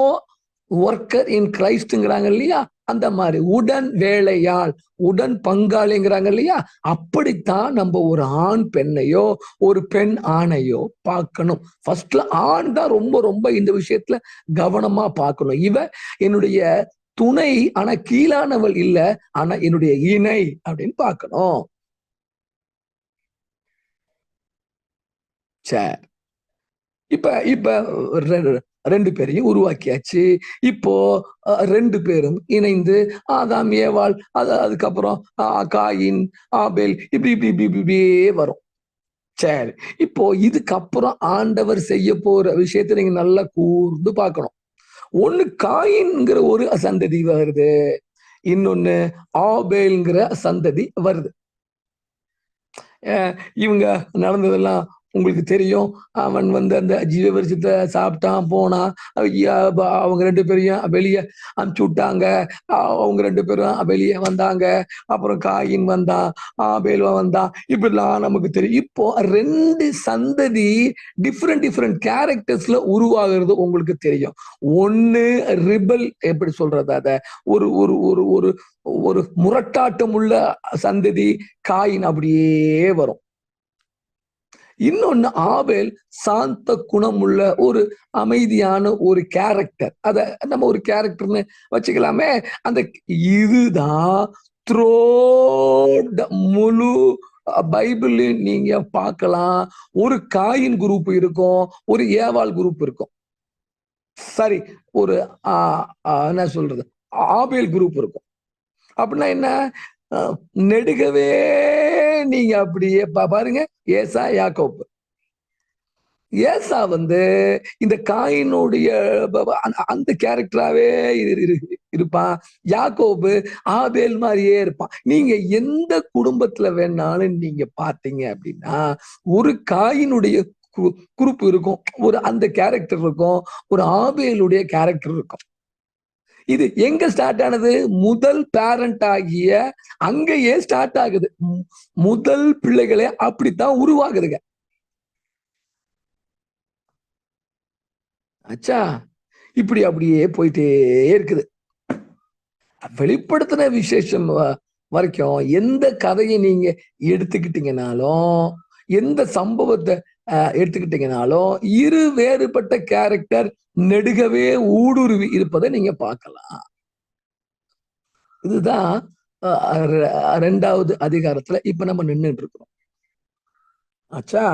ஒர்க்கர் இன் கிரைஸ்ட்ங்கிறாங்க இல்லையா, அந்த மாதிரி உடன் வேலையாள், உடன் பங்காளிங்கிறாங்க இல்லையா, அப்படித்தான் நம்ம ஒரு ஆண் பெண்ணையோ ஒரு பெண் ஆணையோ பார்க்கணும். ஃபர்ஸ்ட்ல ஆண் தான் ரொம்ப ரொம்ப இந்த விஷயத்துல கவனமா பார்க்கணும். இவ என்னுடைய துணை, ஆனா கீழானவள் இல்ல, ஆனா என்னுடைய இணை அப்படின்னு பார்க்கணும். சரி, இப்ப இப்ப 2 பேரையும் உருவாக்கியாச்சு. இப்போ 2 பேரும் இணைந்து ஆதாம் ஏவாள், அதுக்கப்புறம் காயின் ஆபேல், இப்படி இப்படி இப்படி இப்படியே வரும். சரி, இப்போ இதுக்கப்புறம் ஆண்டவர் செய்ய போற விஷயத்தை நீங்க நல்லா கூர்ந்து பார்க்கணும். ஒண்ணு காயின்ங்கிற ஒரு சந்ததி வருது, இன்னொன்னு ஆபேல்ங்கிற சந்ததி வருது. இவங்க நடந்ததெல்லாம் உங்களுக்கு தெரியும். அவன் அந்த ஜீவ விருட்சத்தை சாப்பிட்டான், போனான். அவங்க 2 பேரையும் வெளியே அனுப்பிச்சு விட்டாங்க. அவங்க 2 பேரும் வெளியே வந்தாங்க. அப்புறம் காயின் வந்தான், ஆபேல் வந்தான், இப்படிலாம் நமக்கு தெரியும். இப்போ 2 சந்ததி டிஃப்ரெண்ட் கேரக்டர்ஸ்ல உருவாகிறது உங்களுக்கு தெரியும். ஒண்ணு ரிபல், எப்படி சொல்றது, அத ஒரு ஒரு ஒரு ஒரு ஒரு முரட்டாட்டம் உள்ள சந்ததி காயின் அப்படியே வரும். இன்னொன்னு ஆபேல் சாந்த குணம் உள்ள ஒரு அமைதியான ஒரு கேரக்டர், அத நம்ம ஒரு கேரக்டர்னு வச்சுக்கலாமே. அந்த இதுதான் முழு பைபிளையும் நீங்க பார்க்கலாம். ஒரு காயின் குரூப் இருக்கும், ஒரு ஏவாள் குரூப் இருக்கும். சரி, ஒரு என்ன சொல்றது, ஆபேல் குரூப் இருக்கும். அப்படின்னா என்ன? நெடுகவே நீங்க அப்படியே பாருங்க, ஏசா யாக்கோப்பு. ஏசா இந்த காயினுடைய அந்த கேரக்டராவே இருப்பான். யாக்கோபு ஆபேல் மாதிரியே இருப்பான். நீங்க எந்த குடும்பத்துல வேணாலும் நீங்க பார்த்தீங்க அப்படின்னா ஒரு காயினுடைய குரூப் இருக்கும், ஒரு அந்த கேரக்டர் இருக்கும், ஒரு ஆபேலுடைய கேரக்டர் இருக்கும். இது எங்க ஸ்டார்ட் ஆனது? முதல் பேரண்ட் ஆகிய அங்கேயே ஸ்டார்ட் ஆகுது. முதல் பிள்ளைகளே அப்படித்தான் உருவாகுதுங்க. ஆச்சா, இப்படி அப்படியே போயிட்டே இருக்குது. வெளிப்படுத்தின விசேஷம் வரைக்கும் எந்த கதையை நீங்க எடுத்துக்கிட்டீங்கனாலும், எந்த சம்பவத்தை எடுத்துக்கிட்டீங்கனாலும், இரு வேறுபட்ட கேரக்டர் நெடுகவே ஊடுருவி இருப்பதை நீங்க பார்க்கலாம். இதுதான் 2வது அதிகாரத்துல இப்ப நம்ம நின்றுட்டு இருக்கிறோம். ஆச்சா,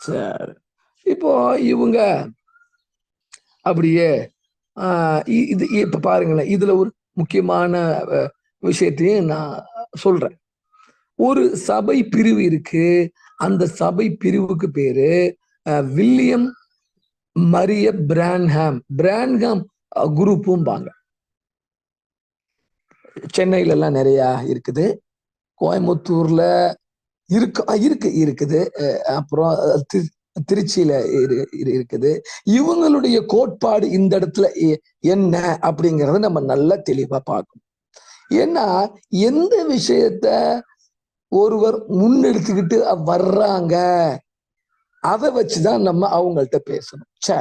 சரி. இப்போ இவங்க அப்படியே இது இப்ப பாருங்களேன், இதுல ஒரு முக்கியமான விஷயத்தையும் நான் சொல்றேன். ஒரு சபை பிரிவு இருக்கு. அந்த சபை பிரிவுக்கு பேரு வில்லியம் மரிய பிரான்ஹாம் குரூப்பும் பாங்க. சென்னையில எல்லாம் நிறைய இருக்குது, கோயம்புத்தூர்ல இருக்குது, அப்புறம் திருச்சியில இருக்குது. இவங்களுடைய கோட்பாடு இந்த இடத்துல என்ன அப்படிங்கறத நம்ம நல்லா தெளிவா பார்க்கணும். ஏன்னா எந்த விஷயத்த ஒருவர் முன்னெடுத்துக்கிட்டு வர்றாங்க அதை வச்சுதான் நம்ம அவங்கள்ட்ட பேசணும். சே,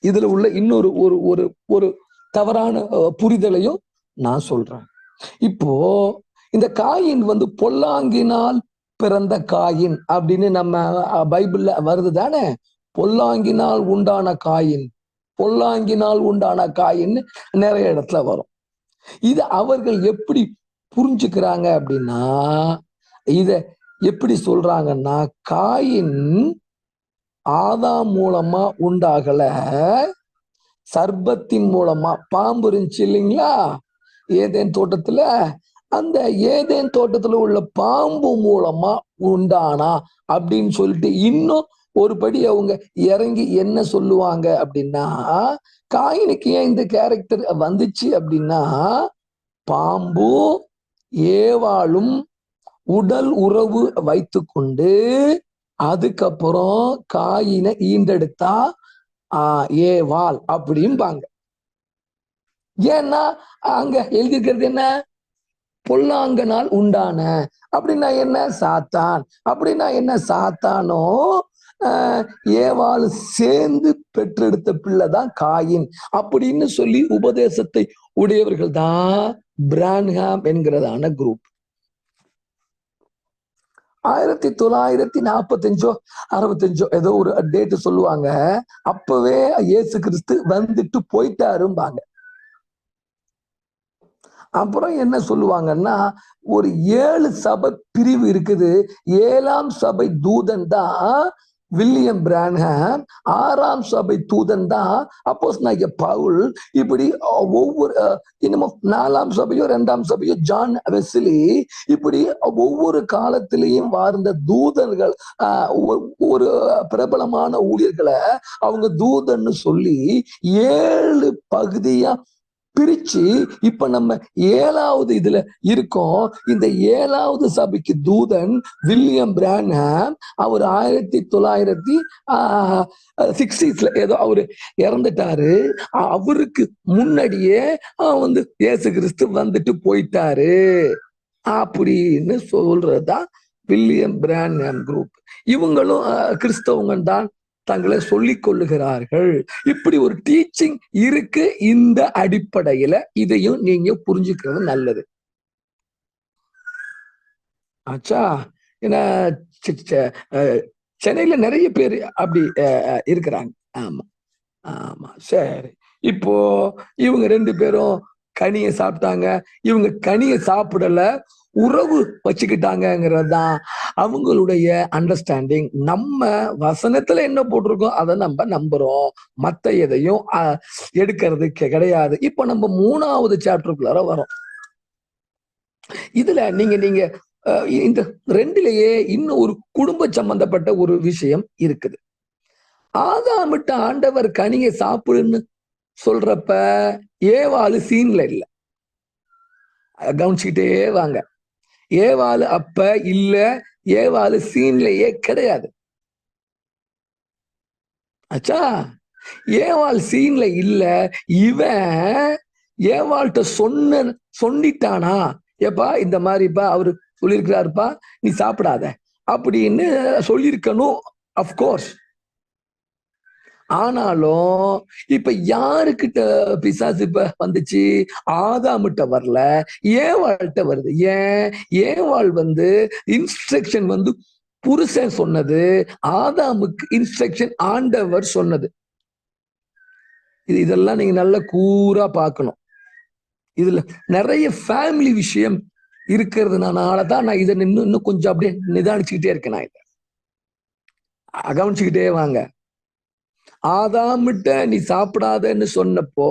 இதுல உள்ள இன்னொரு ஒரு ஒரு ஒரு தவறான புரிதலையும் நான் சொல்றேன். இப்போ இந்த காயின் வந்து பொல்லாங்கினால் பிறந்த காயின் அப்படின்னு நம்ம பைபிள்ல வருது தானே. பொல்லாங்கினால் உண்டான காயின், பொல்லாங்கினால் உண்டான காயின்னு நிறைய இடத்துல வரும். இது அவர்கள் எப்படி புரிஞ்சுக்கிறாங்க அப்படின்னா, இத எப்படி சொல்றாங்கன்னா, காயின் ஆதாம் மூலமா உண்டாகல, சர்ப்பத்தின் மூலமா. பாம்பு இருந்துச்சு இல்லைங்களா ஏதேன் தோட்டத்துல, அந்த ஏதேன் தோட்டத்துல உள்ள பாம்பு மூலமா உண்டானா அப்படின்னு சொல்லிட்டு இன்னும் ஒரு படி அவங்க இறங்கி என்ன சொல்லுவாங்க அப்படின்னா, காயினுக்கு ஏன் இந்த கேரக்டர் வந்துச்சு அப்படின்னா, பாம்பு ஏவாளும் உடல் உறவு வைத்து கொண்டு அதுக்கப்புறம் காயினை ஈண்டெடுத்தா ஏவாள் அப்படிம்பாங்க. ஏன்னா அங்க எழுதிக்கிறது என்ன, பொல்லாங்கனால் உண்டான அப்படின்னா என்ன, சாத்தான். அப்படின்னா என்ன, சாத்தானோ ஏவாள் சேர்ந்து பெற்றெடுத்த பிள்ளைதான் காயின் அப்படின்னு சொல்லி உபதேசத்தை உடையவர்கள் தான் பிரான்ஹாம் என்கிறதான குரூப். 1945 65 ஏதோ ஒரு டேட்டு சொல்லுவாங்க. அப்பவே இயேசு கிறிஸ்து வந்துட்டு போயிட்டாரும்பாங்க. அப்புறம் என்ன சொல்லுவாங்கன்னா, ஒரு 7 சபை பிரிவு இருக்குது. 7ஆம் சபை தூதன் தான் வில்லியம் பிரான்ஹாம், 6ஆம் சபை தூதன் தான் அப்போஸ்தலனாகிய பவுல். இப்படி ஒவ்வொரு இன்னமும் 4ஆம் சபையோ 2ஆம் சபையோ ஜான் வெஸ்லி, இப்படி ஒவ்வொரு காலத்திலையும் வாழ்ந்த தூதர்கள், ஒரு பிரபலமான ஊழியர்களை அவங்க தூதன்னு சொல்லி 7 பகுதியா பிரிச்சு இப்ப நம்ம 7வது இதுல இருக்கோம். இந்த 7வது சபைக்கு தூதன் வில்லியம் பிரான்ஹாம். அவர் 1960s ஏதோ அவரு இறந்துட்டாரு. அவருக்கு முன்னாடியே வந்து இயேசு கிறிஸ்து வந்துட்டு போயிட்டாரு அப்படின்னு சொல்றதுதான் வில்லியம் பிரான்ஹாம் குரூப். இவங்களும் கிறிஸ்தவங்க தான் தங்களை சொல்லிக் கொள்ளுகிறார்கள். இப்படி ஒரு டீச்சிங் இருக்கு. இந்த அடிப்படையில இதையும் நீங்க புரிஞ்சுக்கிறது நல்லது. ஆச்சா, ஏன்னா சென்னையில நிறைய பேர் அப்படி இருக்கிறாங்க. ஆமா ஆமா, சரி. இப்போ இவங்க 2 பேரும் கனியை சாப்பிட்டாங்க, இவங்க கனியை சாப்பிடல, உறவு வச்சுக்கிட்டாங்கிறது தான் அவங்களுடைய அண்டர்ஸ்டாண்டிங். நம்ம வசனத்துல என்ன போட்டிருக்கோம் அதை நம்ம நம்புறோம், மத்த எதையும் எடுக்கிறது கிடையாது. இப்ப நம்ம 3வது சாப்டருக்குள்ளார வரோம். இதுல நீங்க இந்த 2லயே இன்னும் ஒரு குடும்ப சம்பந்தப்பட்ட ஒரு விஷயம் இருக்குது. ஆதாமிட்ட ஆண்டவர் கனியை சாப்பிடுன்னு சொல்றப்ப ஏவாளு சீன்ல இல்ல. கவனிச்சுக்கிட்டே வாங்க. ஏவாளு அப்ப இல்ல, ஏவாளு சீன்லயே கிடையாது. ஆச்சா, ஏவாள் சீன்ல இல்ல. இவன் ஏவாள்கிட்ட சொல்லிட்டானா, ஏப்பா இந்த மாதிரிப்பா அவரு சொல்லியிருக்கிறாருப்பா, நீ சாப்பிடாத அப்படின்னு சொல்லியிருக்கணும். அப்கோர்ஸ். ஆனாலும் இப்ப யாருக்கிட்ட பிசாசு இப்ப வந்துச்சு, ஆதாமிட்ட வரல, ஏவாள்கிட்ட வருது. ஏன், ஏவாள் வந்து இன்ஸ்ட்ரக்ஷன் வந்து புருஷன் சொன்னது, ஆதாமுக்கு இன்ஸ்ட்ரக்ஷன் ஆண்டவர் சொன்னது. இதெல்லாம் நீங்க நல்லா கூரா பார்க்கணும். இதுல நிறைய ஃபேமிலி விஷயம் இருக்கிறதுனாலதான் நான் இதை இன்னும் கொஞ்சம் அப்படியே நிதானிச்சுக்கிட்டே இருக்கேன். நான் இதை கவனிச்சுக்கிட்டே வாங்க. ஆதாமிட்ட நீ சாப்பிடாதன்னு சொன்னப்போ,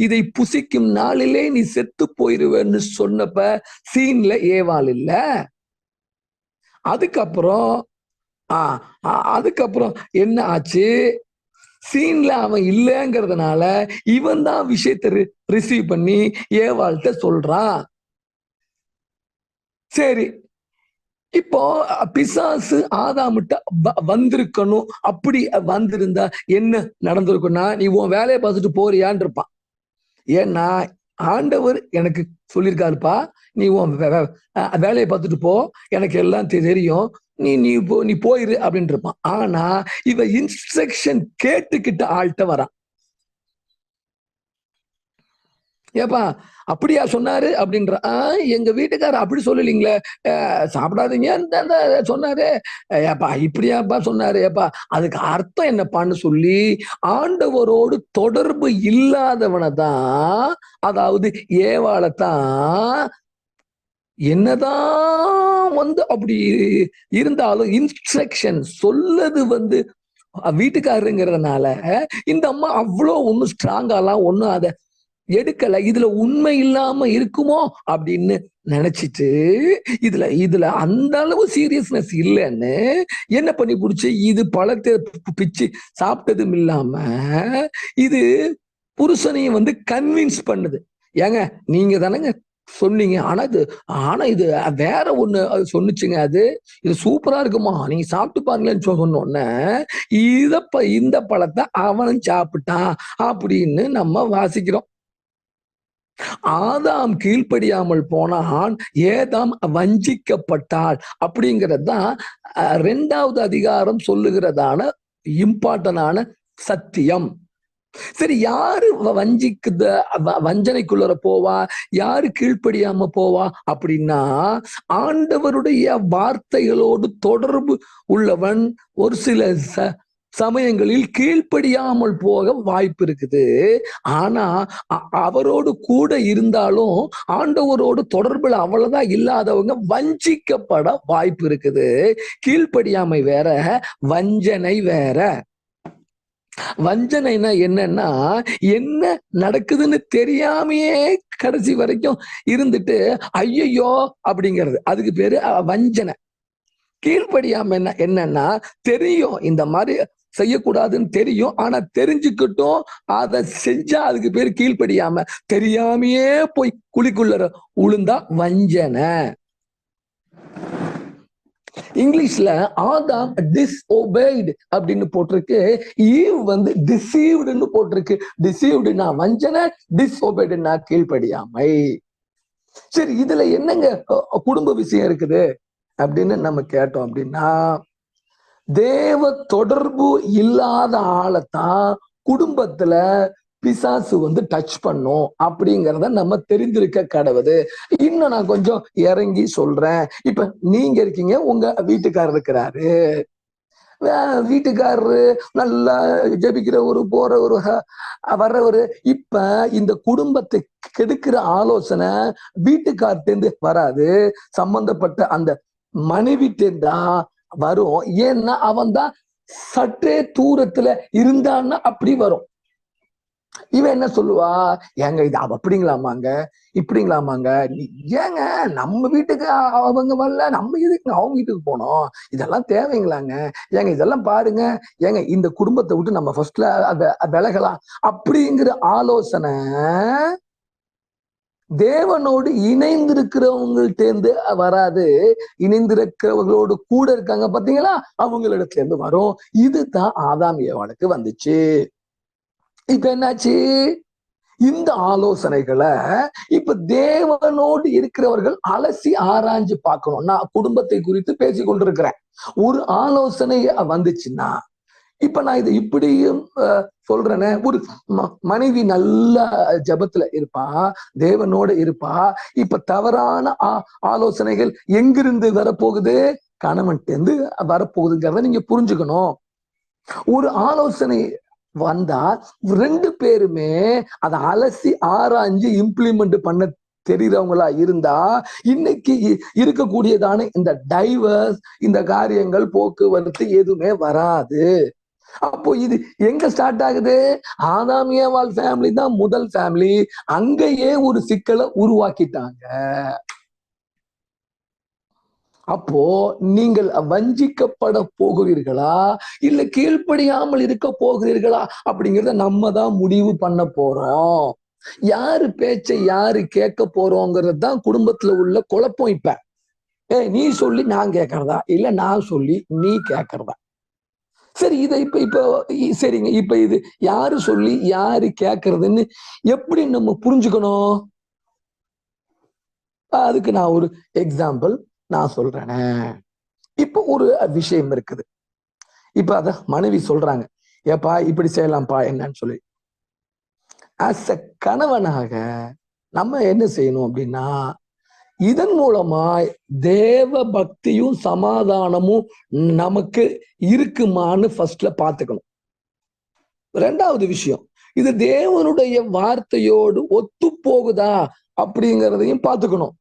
இதை புசிக்கும் நாளிலே நீ செத்து போயிருவேன்னு சொன்னப்ப சீன்ல ஏவாள் இல்ல. அதுக்கப்புறம் என்ன ஆச்சு, சீன்ல அவன் இல்லைங்கிறதுனால இவன் தான் விஷயத்தை ரிசீவ் பண்ணி ஏவாள்கிட்ட சொல்றான். சரி, இப்போ பிசாசு ஆதாமிட்ட வந்திருக்கணும். அப்படி வந்திருந்தா என்ன நடந்திருக்கும்னா, நீ உன் வேலையை பார்த்துட்டு போறியான்னு இருப்பான். ஏன்னா ஆண்டவர் எனக்கு சொல்லியிருக்காருப்பா, நீ உன் வேலையை பார்த்துட்டு போ, எனக்கு எல்லாம் தெரியும், நீ போயிரு அப்படின்னு இருப்பான். ஆனா இவ இன்ஸ்ட்ரக்ஷன் கேட்டுக்கிட்ட ஆள்கிட்ட வரான். ஏப்பா அப்படியா சொன்னாரு அப்படின்ற, எங்க வீட்டுக்காரர் அப்படி சொல்லலீங்களே, சாப்பிடாதீங்க சொன்னாரு. ஏப்பா இப்படியாப்பா சொன்னாரு, ஏப்பா அதுக்கு அர்த்தம் என்னப்பான்னு சொல்லி ஆண்டவரோடு தொடர்பு இல்லாதவனை தான், அதாவது ஏவாளத்தான், என்னதான் அப்படி இருந்தாலும் இன்ஸ்ட்ரக்ஷன் சொல்லது வீட்டுக்காரருங்கிறதுனால இந்த அம்மா அவ்வளோ ஒன்னும் ஸ்ட்ராங்காலாம் ஒன்னும் அதை எடுக்கல. இதுல உண்மை இல்லாம இருக்குமோ அப்படின்னு நினைச்சிட்டு இதுல அந்த அளவு சீரியஸ்னஸ் இல்லைன்னு என்ன பண்ணி புடிச்சு இது பழத்தை பிச்சு சாப்பிட்டதும் இல்லாம இது புருஷனையும் கன்வின்ஸ் பண்ணுது. ஏங்க நீங்க தானங்க சொன்னீங்க, ஆனா இது வேற ஒண்ணு அது சொன்னுச்சுங்க, இது சூப்பரா இருக்குமா, நீங்க சாப்பிட்டு பாருங்களேன்னு சொன்னோன்ன இந்த பழத்தை அவனும் சாப்பிட்டான் அப்படின்னு நம்ம வாசிக்கிறோம். ஆதாம் கீழ்ப்படியாமல் போனான், ஏதாம் வஞ்சிக்கப்பட்டாள் அப்படிங்கிறது தான் 2வது அதிகாரம் சொல்லுகிறதான இம்பார்ட்டன்டான சத்தியம். சரி, யாரு வஞ்சனைக்குள்ள போவா, யாரு கீழ்ப்படியாம போவா அப்படின்னா, ஆண்டவருடைய வார்த்தைகளோடு தொடர்பு உள்ளவன் ஒரு சில சமயங்களில் கீழ்ப்படியாமல் போக வாய்ப்பு இருக்குது. ஆனா அவரோடு கூட இருந்தாலும் ஆண்டவரோடு தொடர்புல அவ்வளவுதான் இல்லாதவங்க வஞ்சிக்கப்பட வாய்ப்பு இருக்குது. கீழ்ப்படியாமை வேற, வஞ்சனை வேற. வஞ்சனைனா என்னன்னா, என்ன நடக்குதுன்னு தெரியாமையே கடைசி வரைக்கும் இருந்துட்டு ஐயோ அப்படிங்கிறது, அதுக்கு பேரு வஞ்சனை. கீழ்ப்படியாம என்னன்னா, தெரியும் இந்த மாதிரி செய்யக்கூடாதுன்னு தெரியும், ஆனா தெரிஞ்சுக்கிட்டும் அதை செஞ்சா அதுக்கு பேரு கீழ்ப்படியாம, தெரியாமையே போய் குழிக்குள்ள உளுந்தா வஞ்சனை. இங்கிலீஷ்ல ஆதாம் டிஸ்ஓபேய்டு அப்படின்னு போட்டிருக்கு, ஈவ் டிசீவ்டுன்னு போட்டிருக்கு. டிசீவ்டுனா வஞ்சனை, டிஸ்ஓபேய்டுனா கீழ்ப்படியாமை. சரி, இதுல என்னங்க குடும்ப விஷயம் இருக்குது அப்படின்னு நம்ம கேட்டோம் அப்படின்னா, தேவ தொடர்பு இல்லாத ஆளைத்தான் குடும்பத்துல பிசாசு டச் பண்ணும் அப்படிங்கிறத நம்ம தெரிந்திருக்க கடவுது. இன்னும் நான் கொஞ்சம் இறங்கி சொல்றேன். இப்ப நீங்க இருக்கீங்க, உங்க வீட்டுக்காரர் இருக்கிறாரு, வீட்டுக்காரரு நல்லா ஜெபிக்கிறவரு, போறவரு, வர்றவரு. இப்ப இந்த குடும்பத்தை கெடுக்கிற ஆலோசனை வீட்டுக்கார்ட்டேந்து வராது, சம்பந்தப்பட்ட அந்த மனைவிட்டேந்தா வரும். ஏன்னா அவன் தான் சற்றே தூரத்துல இருந்தான்னா அப்படி வரும். இவன் என்ன சொல்லுவா, ஏங்க இது அப்படிங்களாமாங்க, இப்படிங்களாமாங்க, ஏங்க நம்ம வீட்டுக்கு அவங்க வரல, நம்ம இதுக்கு அவங்க வீட்டுக்கு போனோம், இதெல்லாம் தேவைங்களாங்க, ஏங்க இதெல்லாம் பாருங்க, ஏங்க இந்த குடும்பத்தை விட்டு நம்ம ஃபர்ஸ்ட்ல விலகலாம் அப்படிங்கிற ஆலோசனை தேவனோடு இணைந்திருக்கிறவங்கள்ட்ட வராது, இணைந்திருக்கிறவங்களோடு கூட இருக்காங்க பாத்தீங்களா, அவங்களிடத்துல இருந்து வரும். இதுதான் ஆதாம் ஏவாளுக்கு வந்துச்சு. இப்ப என்னாச்சு, இந்த ஆலோசனைகளை இப்ப தேவனோடு இருக்கிறவர்கள் அலசி ஆராய்ஞ்சு பார்க்கணும். நான் குடும்பத்தை குறித்து பேசி கொண்டிருக்கிறேன். ஒரு ஆலோசனை வந்துச்சுன்னா, இப்ப நான் இதை இப்படியும் சொல்றேனே, ஒரு மனைவி நல்ல ஜபத்துல இருப்பா, தேவனோட இருப்பா. இப்ப தவறான ஆலோசனைகள் எங்கிருந்து வரப்போகுது, கணவன்கிட்ட வரப்போகுதுங்கிறத நீங்க புரிஞ்சுக்கணும். ஒரு ஆலோசனை வந்தா 2 பேருமே அதை அலசி ஆராய்ஞ்சு இம்ப்ளிமெண்ட் பண்ண தெரிகிறவங்களா இருந்தா இன்னைக்கு இருக்கக்கூடியதான இந்த டைவர்ஸ், இந்த காரியங்கள், போக்குவரத்து எதுவுமே வராது. அப்போ இது எங்க ஸ்டார்ட் ஆகுது, ஆதாம் ஏவாள் ஃபேமிலி தான் முதல் ஃபேமிலி, அங்கேயே ஒரு சிக்கலை உருவாக்கிட்டாங்க. அப்போ நீங்கள் வஞ்சிக்கப்பட போகிறீர்களா, இல்ல கீழ்ப்படியாமல் இருக்க போகிறீர்களா அப்படிங்கிறத நம்ம தான் முடிவு பண்ண போறோம். யாரு பேச்சை யாரு கேட்க போறோங்கிறது தான் குடும்பத்துல உள்ள குழப்பம். இப்ப நீ சொல்லி நான் கேட்கறதா, இல்ல நான் சொல்லி நீ கேட்கறதா? சரி, இதை இப்ப சரிங்க, இப்ப இது யாரு சொல்லி யாரு கேட்கறதுன்னு எப்படி நம்ம புரிஞ்சுக்கணும்? அதுக்கு நான் ஒரு எக்ஸாம்பிள் நான் சொல்றேனே. இப்ப ஒரு விஷயம் இருக்குது. இப்ப அத மனைவி சொல்றாங்க, ஏப்பா இப்படி செய்யலாம்ப்பா என்னன்னு சொல்லி. ஆஸ் அ கணவனாக நம்ம என்ன செய்யணும் அப்படின்னா, இதன் மூலமாய் தேவ பக்தியும் சமாதானமும் நமக்கு இருக்குமான்னு ஃபர்ஸ்ட்ல பாத்துக்கணும். ரெண்டாவது விஷயம், இது தேவனுடைய வார்த்தையோடு ஒத்து போகுதா அப்படிங்கிறதையும் பார்த்துக்கணும்.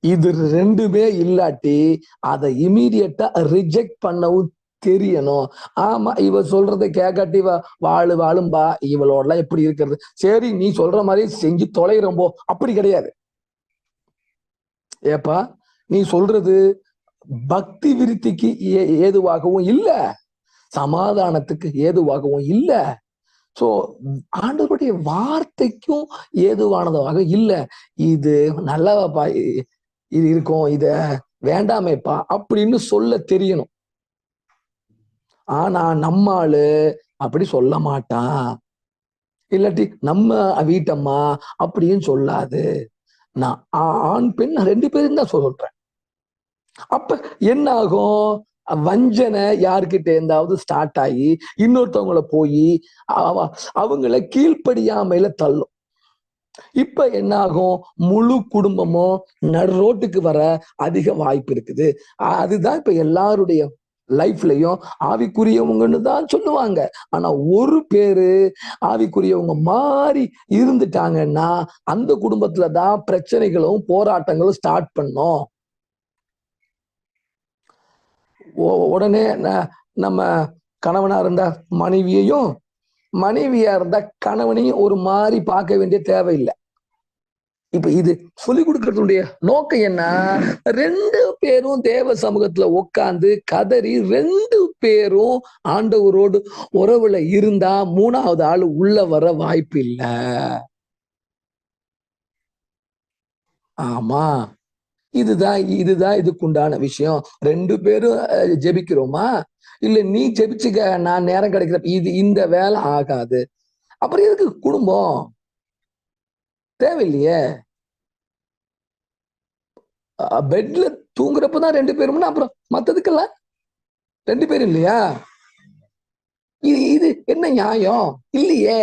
இது ரெண்டுமே இல்லாட்டி அதை இமீடியட்டா ரிஜெக்ட் பண்ணவும் தெரியணும். ஆமா, இவ சொல்றதை கேட்காட்டி வாழும்பா, இவளோட எல்லாம் எப்படி இருக்கிறது, சரி நீ சொல்ற மாதிரி செஞ்சு தொலைகிறோம்போ, அப்படி கிடையாது. ஏப்பா நீ சொல்றது பக்தி விருத்திக்கு ஏதுவாகவும் இல்ல, சமாதானத்துக்கு ஏதுவாகவும் இல்ல, சோ ஆண்டவருடைய வார்த்தைக்கும் ஏதுவானதாக இல்ல. இது நல்லவாப்பா, இது இருக்கும், இத வேண்டாமேப்பா அப்படின்னு சொல்ல தெரியணும். ஆனா நம்மாளு அப்படி சொல்ல மாட்டான். இல்லாட்டி நம்ம வீட்டம்மா அப்படின்னு சொல்லாது. நான் ஆண் பெண் 2 பேரும் தான் சொல்றேன். அப்ப என்ன ஆகும், வஞ்சனை யார்கிட்ட இருந்தாவது ஸ்டார்ட் ஆகி இன்னொருத்தவங்கள போய் அவங்கள கீழ்ப்படியாமையில தள்ளும். இப்ப என்ன ஆகும், முழு குடும்பமும் நடு ரோட்டுக்கு வர அதிக வாய்ப்பு இருக்குது. அதுதான் இப்ப எல்லாருடைய லைஃப்லயும் ஆவிக்குரியவங்கன்னு தான் சொல்லுவாங்க. ஆனா ஒரு பேரு ஆவிக்குரியவங்க மாறி இருந்துட்டாங்கன்னா அந்த குடும்பத்துலதான் பிரச்சனைகளும் போராட்டங்களும் ஸ்டார்ட் பண்ணும். உடனே நம்ம கணவனா இருந்தா மனைவியையும், மனைவியா இருந்தா கணவனையும் ஒரு மாதிரி பார்க்க வேண்டிய தேவையில்லை. இப்ப இது சொல்லி கொடுக்கறதுடைய நோக்கம் என்ன, 2 பேரும் தேவ சமூகத்துல உட்கார்ந்து கதறி 2 பேரும் ஆண்டவரோடு உறவுல இருந்தா 3வது ஆள் உள்ள வர வாய்ப்பு இல்ல. ஆமா, இதுதான் இதுக்குண்டான விஷயம். 2 பேரும் ஜெபிக்கிறோமா, இல்ல நீ ஜெபிச்சுக்க, நான் நேரம் கிடைக்கிறப்ப, இந்த வேலை ஆகாது. அப்புறம் எதுக்கு குடும்பம், தேவையில்லையே. பெட்ல தூங்குறப்பதான் 2 பேரும்னா அப்புறம் மத்ததுக்கெல்லாம் 2 பேரும் இல்லையா? இது என்ன நியாயம் இல்லையே.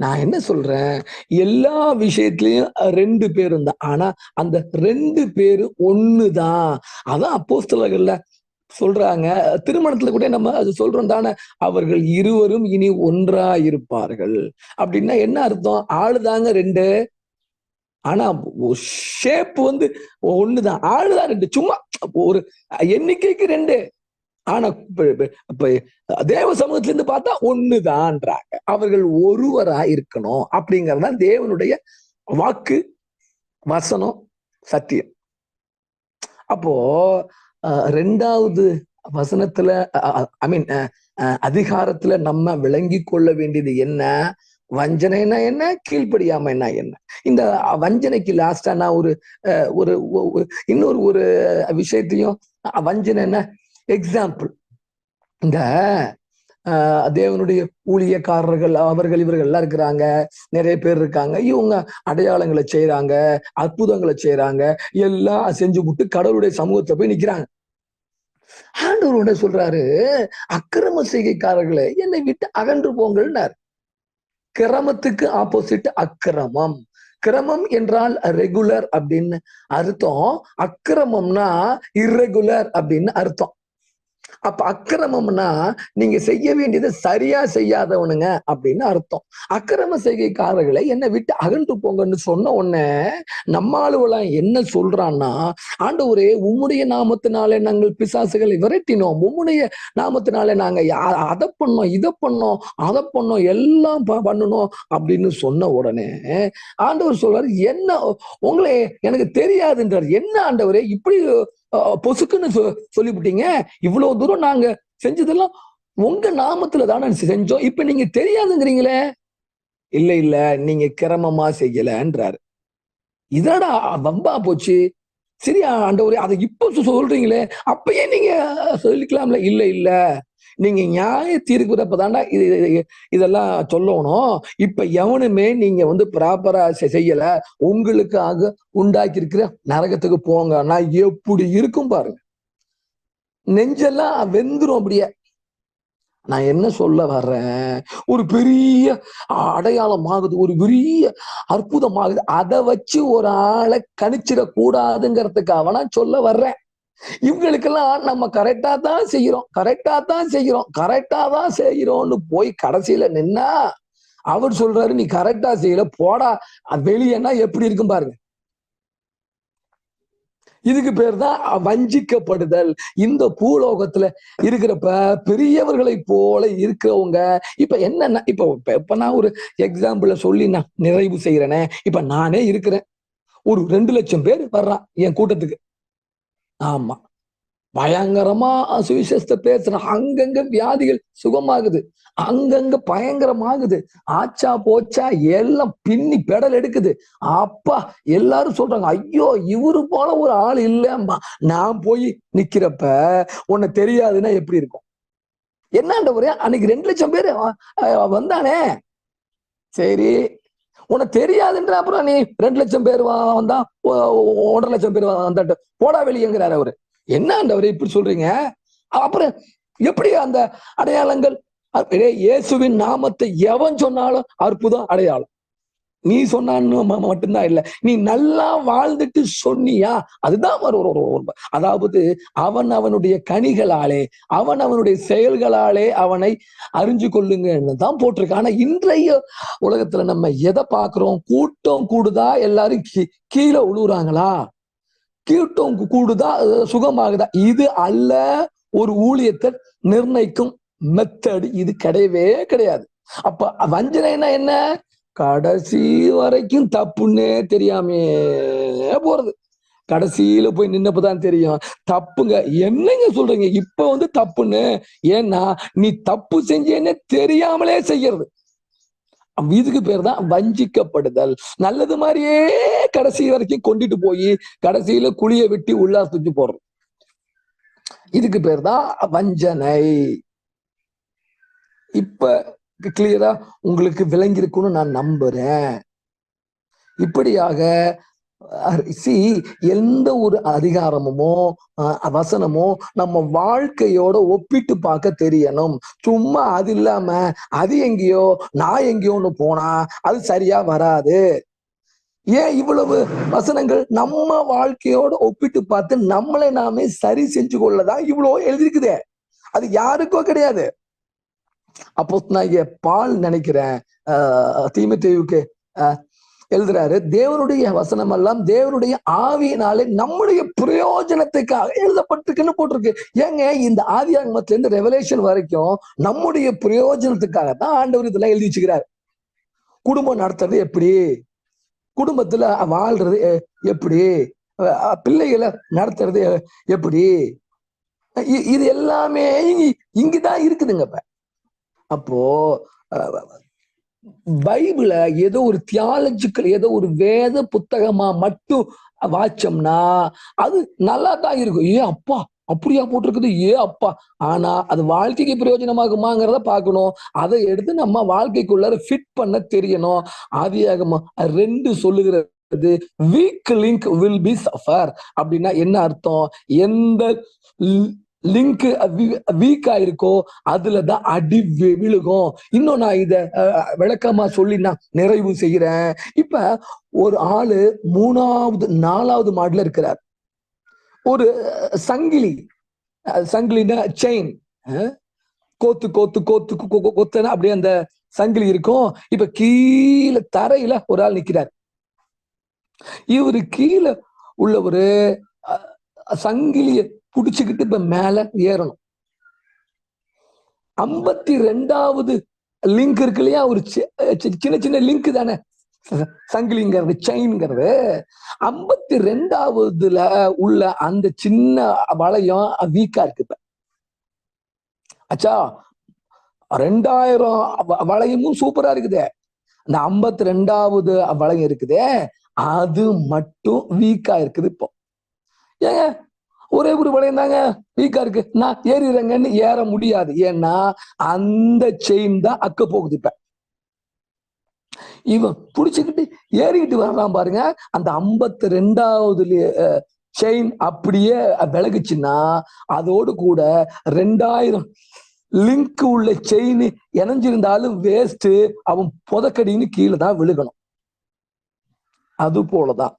நான் என்ன சொல்றேன், எல்லா விஷயத்திலயும் 2 பேரும் தான். ஆனா அந்த 2 பேரும் ஒண்ணுதான். அதான் அப்போஸ்தலர்கள்ல சொல்றாங்க, திருமணத்துல கூட நம்ம அது சொல்றோம் தானே, அவர்கள் இருவரும் இனி ஒன்றா இருப்பார்கள். அப்படின்னா என்ன அர்த்தம், ஆளுதாங்க 2, ஆனா ஷேப் வந்து ஒண்ணுதான், ஆளுதான் 2, சும்மா ஒரு எண்ணிக்கைக்கு 2. ஆனா தேவ சமூகத்துல இருந்து பார்த்தா ஒண்ணுதான்றாங்க. அவர்கள் ஒருவரா இருக்கணும் அப்படிங்கறதுதான் தேவனுடைய வாக்கு, வசனம், சத்தியம். அப்போ 2வது வசனத்துல ஐ மீன் அதிகாரத்துல நம்ம விளங்கி கொள்ள வேண்டியது என்ன, வஞ்சனைனா என்ன, கீழ்ப்படியாமைன்னா என்ன. இந்த வஞ்சனைக்கு லாஸ்டா நான் ஒரு இன்னொரு விஷயத்தையும், வஞ்சனை என்ன எக்ஸாம்பிள், இந்த தேவனுடைய ஊழியக்காரர்கள் அவர்கள் இவர்கள் எல்லாம் இருக்கிறாங்க, நிறைய பேர் இருக்காங்க, இவங்க அடையாளங்களை செய்யறாங்க, அற்புதங்களை செய்யறாங்க, எல்லாம் செஞ்சு விட்டு கடவுளுடைய சமூகத்தை போய் நிக்கிறாங்க. ஆண்டவரோட சொல்றாரு, அக்கிரம செய்கைக்காரர்களே என்னை விட்டு அகன்று போங்கள்னார். கிரமத்துக்கு ஆப்போசிட் அக்கிரமம். கிரமம் என்றால் ரெகுலர் அப்படின்னு அர்த்தம், அக்கிரமம்னா இர்ரெகுலர் அப்படின்னு அர்த்தம். அப்ப அக்கிரமம்னா நீங்க செய்ய வேண்டியதை சரியா செய்யாதவனுங்க அப்படின்னு அர்த்தம். அக்கிரம செய்கைக்காரர்களை என்னை விட்டு அகன்று போங்கன்னு சொன்ன உடனே நம்ம ஆளுவெல்லாம் என்ன சொல்றான்னா, ஆண்டவரே உம்முடைய நாமத்தினாலே நாங்கள் பிசாசுகளை விரட்டினோம், உம்முடைய நாமத்தினாலே நாங்க அதை பண்ணோம், இதை பண்ணோம், அதை பண்ணோம், எல்லாம் பண்ணணும் அப்படின்னு சொன்ன உடனே ஆண்டவர் சொல்றாரு, என்ன உங்களே எனக்கு தெரியாதுன்றார். என்ன ஆண்டவரே இப்படி பொசுக்குன்னு சொல்லிவிட்டீங்க, இவ்வளவு தூரம் நாங்க செஞ்சதெல்லாம் உங்க நாமத்துல தானே செஞ்சோம், இப்ப நீங்க தெரியாதுங்கிறீங்களே. இல்ல நீங்க கிரமமா செய்யலன்றாரு. இதடா வம்பா போச்சு. சரி ஆண்டவரே அதை இப்ப சொல்றீங்களே, அப்பயே நீங்க சொல்லிக்கலாம்ல. இல்ல நீங்க நியாய தீர்க்கிறப்பதாண்டா இதெல்லாம் சொல்லணும். இப்ப எவனுமே நீங்க ப்ராப்பரா செய்யல, உங்களுக்காக உண்டாக்கி இருக்கிற நரகத்துக்கு போங்க. நான் எப்படி இருக்கும் பாருங்க. நெஞ்செல்லாம் வெந்துரும் அப்படியே. நான் என்ன சொல்ல வர்றேன், ஒரு பெரிய அடையாளம் ஆகுது, ஒரு பெரிய அற்புதம் ஆகுது, அதை வச்சு ஒரு ஆளை கணிச்சிடக் கூடாதுங்கிறதுக்காக நான் சொல்ல வர்றேன். இவங்களுக்கெல்லாம் நம்ம கரெக்டா தான் செய்யறோம்னு போய் கடைசியில நின்னா அவர் சொல்றாரு நீ கரெக்டா செய்யல போடா வெளியேன்னா எப்படி இருக்கும் பாருங்க. இதுக்கு பேர் தான் வஞ்சிக்கப்படுதல். இந்த பூலோகத்துல இருக்கிறப்ப பெரியவர்களை போல இருக்கிறவங்க இப்ப என்னன்னா இப்ப நான் ஒரு எக்ஸாம்பிள சொல்லி நான் நிறைவு செய்யறேனே. இப்ப நானே இருக்கிறேன், ஒரு 2 லட்சம் பேர் வர்றான் என் கூட்டத்துக்கு. ஆமா, பயங்கரமா சுவிசேஷத்தை பேசுறான், அங்கங்க வியாதிகள் சுகமாகுது, அங்கங்க பயங்கரமாகுது, ஆச்சா போச்சா எல்லாம் பின்னி பெடல் எடுக்குது. அப்பா எல்லாரும் சொல்றாங்க ஐயோ இவரு போல ஒரு ஆள் இல்லம்மா. நான் போய் நிக்கிறப்ப உன்னை தெரியாதுன்னா எப்படி இருக்கும்? என்னாண்டவரே அன்னைக்கு 2 லட்சம் பேர் வந்தானே, சரி உனக்கு தெரியாதுன்ற அப்புறம் நீ 2 லட்சம் பேர் வந்தா 1.5 லட்சம் பேர் வந்தாட்டு போடா வெளியேங்கிறாரு அவரு. என்ன ஆண்டவரே இப்படி சொல்றீங்க? அப்புறம் எப்படி அந்த அடையாளங்கள்? இயேசுவின் நாமத்தை எவன் சொன்னாலும் அற்புதம் அடையாளம். நீ சொன்னான்னு மட்டும்தான் இல்ல, நீ நல்லா வாழ்ந்துட்டு சொன்னியா அதுதான் வரும். அதாவது அவன் அவனுடைய கனிகளாலே அவனுடைய செயல்களாலே அவனை அறிஞ்சு கொள்ளுங்கன்னு தான் போட்டிருக்கு. ஆனா இன்றைய உலகத்துல நம்ம எதை பார்க்கிறோம்? கூட்டம் கூடுதா எல்லாரும் கீழே உழுவுறாங்களா? கூட்டம் கூடுதா சுகமாகுதா? இது அல்ல ஒரு ஊழியத்தை நிர்ணயிக்கும் மெத்தட். இது கிடையவே கிடையாது. அப்ப வஞ்சனைன்னா என்ன? கடைசி வரைக்கும் தப்புன்னே தெரியாமே போறது, கடைசியில போய் நின்னப்பதான் தெரியும் தப்புங்க. என்னங்க சொல்றீங்க இப்ப தப்புன்னு? ஏன்னா நீ தப்பு செஞ்சேன்னு தெரியாமலே செய்யறது. இதுக்கு பேர் தான் வஞ்சிக்கப்படுதல். நல்லது மாதிரியே கடைசி வரைக்கும் கொண்டுட்டு போய் கடைசியில குழிய வெட்டி உள்ளா தூக்கி போடுறது. இதுக்கு பேர் தான் வஞ்சனை. இப்ப கிளியரா உங்களுக்கு விளங்கி இருக்குன்னு நான் நம்புறேன். இப்படியாக எந்த ஒரு அதிகாரமுமோ வசனமோ நம்ம வாழ்க்கையோட ஒப்பிட்டு பார்க்க தெரியணும். சும்மா அது இல்லாம அது எங்கேயோ நான் எங்கேயோன்னு போனா அது சரியா வராது. ஏன் இவ்வளவு வசனங்கள் நம்ம வாழ்க்கையோட ஒப்பிட்டு பார்த்து நம்மளை நாமே சரி செஞ்சு கொள்ளதான் இவ்வளவு எழுதிருக்குதே. அது யாருக்கோ கிடையாது. அப்போ நான் பால் நினைக்கிறேன் தீமோத்தேயுவுக்கு எழுதுறாரு, தேவனுடைய வசனம் எல்லாம் தேவனுடைய ஆவியினாலே நம்முடைய பிரயோஜனத்துக்காக எழுதப்பட்டிருக்குன்னு போட்டிருக்கு. ஏங்க இந்த ஆதியாகமத்துல இருந்து ரெவலேஷன் வரைக்கும் நம்முடைய பிரயோஜனத்துக்காக தான் ஆண்டவர் இதெல்லாம் எழுதி வச்சுக்கிறார். குடும்பம் நடத்துறது எப்படி, குடும்பத்துல வாழ்றது எப்படி, பிள்ளைகளை நடத்துறது எப்படி, இது எல்லாமே இங்கதான் இருக்குதுங்க. அப்போ பைபிள ஏதோ ஒரு தியாலஜிக்கல் ஏதோ ஒரு வேத புத்தகமா மட்டும் வாச்சோம்னா அது நல்லா தான் இருக்கும். ஏ அப்பா அப்படியா போட்டிருக்குது, ஏ அப்பா. ஆனா அது வாழ்க்கைக்கு பிரயோஜனமாகுமாங்கிறத பார்க்கணும். அதை எடுத்து நம்ம வாழ்க்கைக்குள்ளார ஃபிட் பண்ண தெரியணும். ஆதியாகம 2 சொல்லுகிறது week link will be suffer. அப்படின்னா என்ன அர்த்தம்? எந்த லிங்க் வீக்கா இருக்கோ அதுலதான் அடி விழுகும். இன்னும் நான் இத விளக்கமா சொல்லி நான் நிறைவு செய்கிறேன். இப்ப ஒரு ஆளு 3வது 4வது மாடில இருக்கிறார். ஒரு சங்கிலின்னா செயின், கோத்து கோத்து கோத்து கொத்துனா அப்படியே அந்த சங்கிலி இருக்கும். இப்ப கீழே தரையில ஒரு ஆள் நிக்கிறார். இவரு கீழே உள்ளவரு சங்கிலிய புடிச்சுக்கிட்டு இப்ப மேல ஏறணும். 52வது லிங்க் இருக்கு இல்லையா, ஒரு சின்ன சின்ன லிங்க் தானே சங்கிலிங்கிறது, செயின்ங்கிறது. 52வதுல உள்ள அந்த சின்ன வளையம் வீக்கா இருக்கு. இப்ப அச்சா 2000 வளையமும் சூப்பரா இருக்குதே, அந்த 52வது வளையம் இருக்குதே அது மட்டும் வீக்கா இருக்குது. இப்போ ஏங்க ஒரே ஒரு வளையம் தாங்க வீக்கா இருக்கு, நான் ஏறிறேங்கன்னு ஏற முடியாது. ஏன்னா அந்த செயின் தான் அக்க போகுது. இப்ப இவன் புடிச்சுக்கிட்டு ஏறிக்கிட்டு வரலாம் பாருங்க. அந்த 52வது செயின் அப்படியே விலகுச்சுன்னா அதோடு கூட 2000 லிங்க் உள்ள செயின் இணைஞ்சிருந்தாலும் வேஸ்ட், அவன் புதக்கடின்னு கீழே தான் விழுகணும். அது போலதான்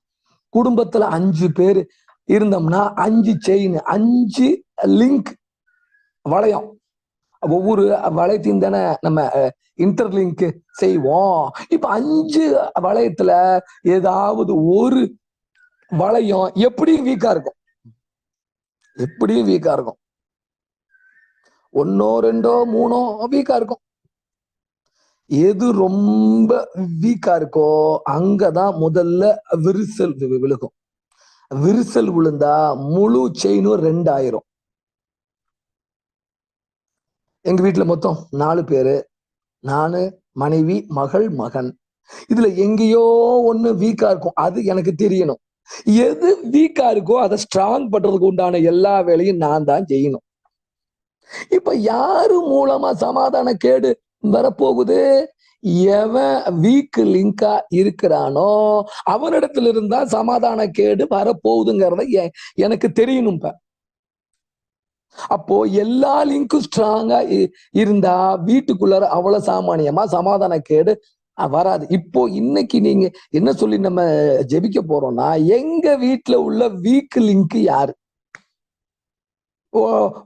குடும்பத்துல 5 பேர் இருந்தோம்னா 5 செயின், 5 லிங்க் வளையம், ஒவ்வொரு வளையத்தையும் தானே நம்ம இன்டர்லிங்க் செய்வோம். இப்ப 5 வளையத்துல ஏதாவது ஒரு வளையம் எப்படியும் வீக்கா இருக்கும், எப்படியும் வீக்கா இருக்கும். 1 2 3 வீக்கா இருக்கும். எது ரொம்ப வீக்கா இருக்கோ அங்கதான் முதல்ல விரிசல் விழுகும். விரிசல் விழுந்தா முழு செயினும் 2 ஆயிரும். எங்க வீட்டுல மொத்தம் 4 பேரு, நானு, மனைவி, மகள், மகன். இதுல எங்கேயோ ஒண்ணு வீக்கா இருக்கும், அது எனக்கு தெரியணும். எது வீக்கா இருக்கோ அதை ஸ்ட்ராங் பண்றதுக்கு உண்டான எல்லா வேலையும் நான் தான் செய்யணும். இப்ப யாரு மூலமா சமாதான கேடு வரப்போகுது? எவன் வீக் லிங்கா இருக்கிறானோ அவனிடத்துல இருந்தா சமாதான கேடு வரப்போகுதுங்கிறத எனக்கு தெரியணும். அப்போ எல்லா லிங்கும் ஸ்ட்ராங்கா இருந்தா வீட்டுக்குள்ளார அவ்வளவு சாமானியமா சமாதான கேடு வராது. இப்போ இன்னைக்கு நீங்க என்ன சொல்லி நம்ம ஜெபிக்க போறோம்னா, எங்க வீட்டுல உள்ள வீக் லிங்க் யாரு?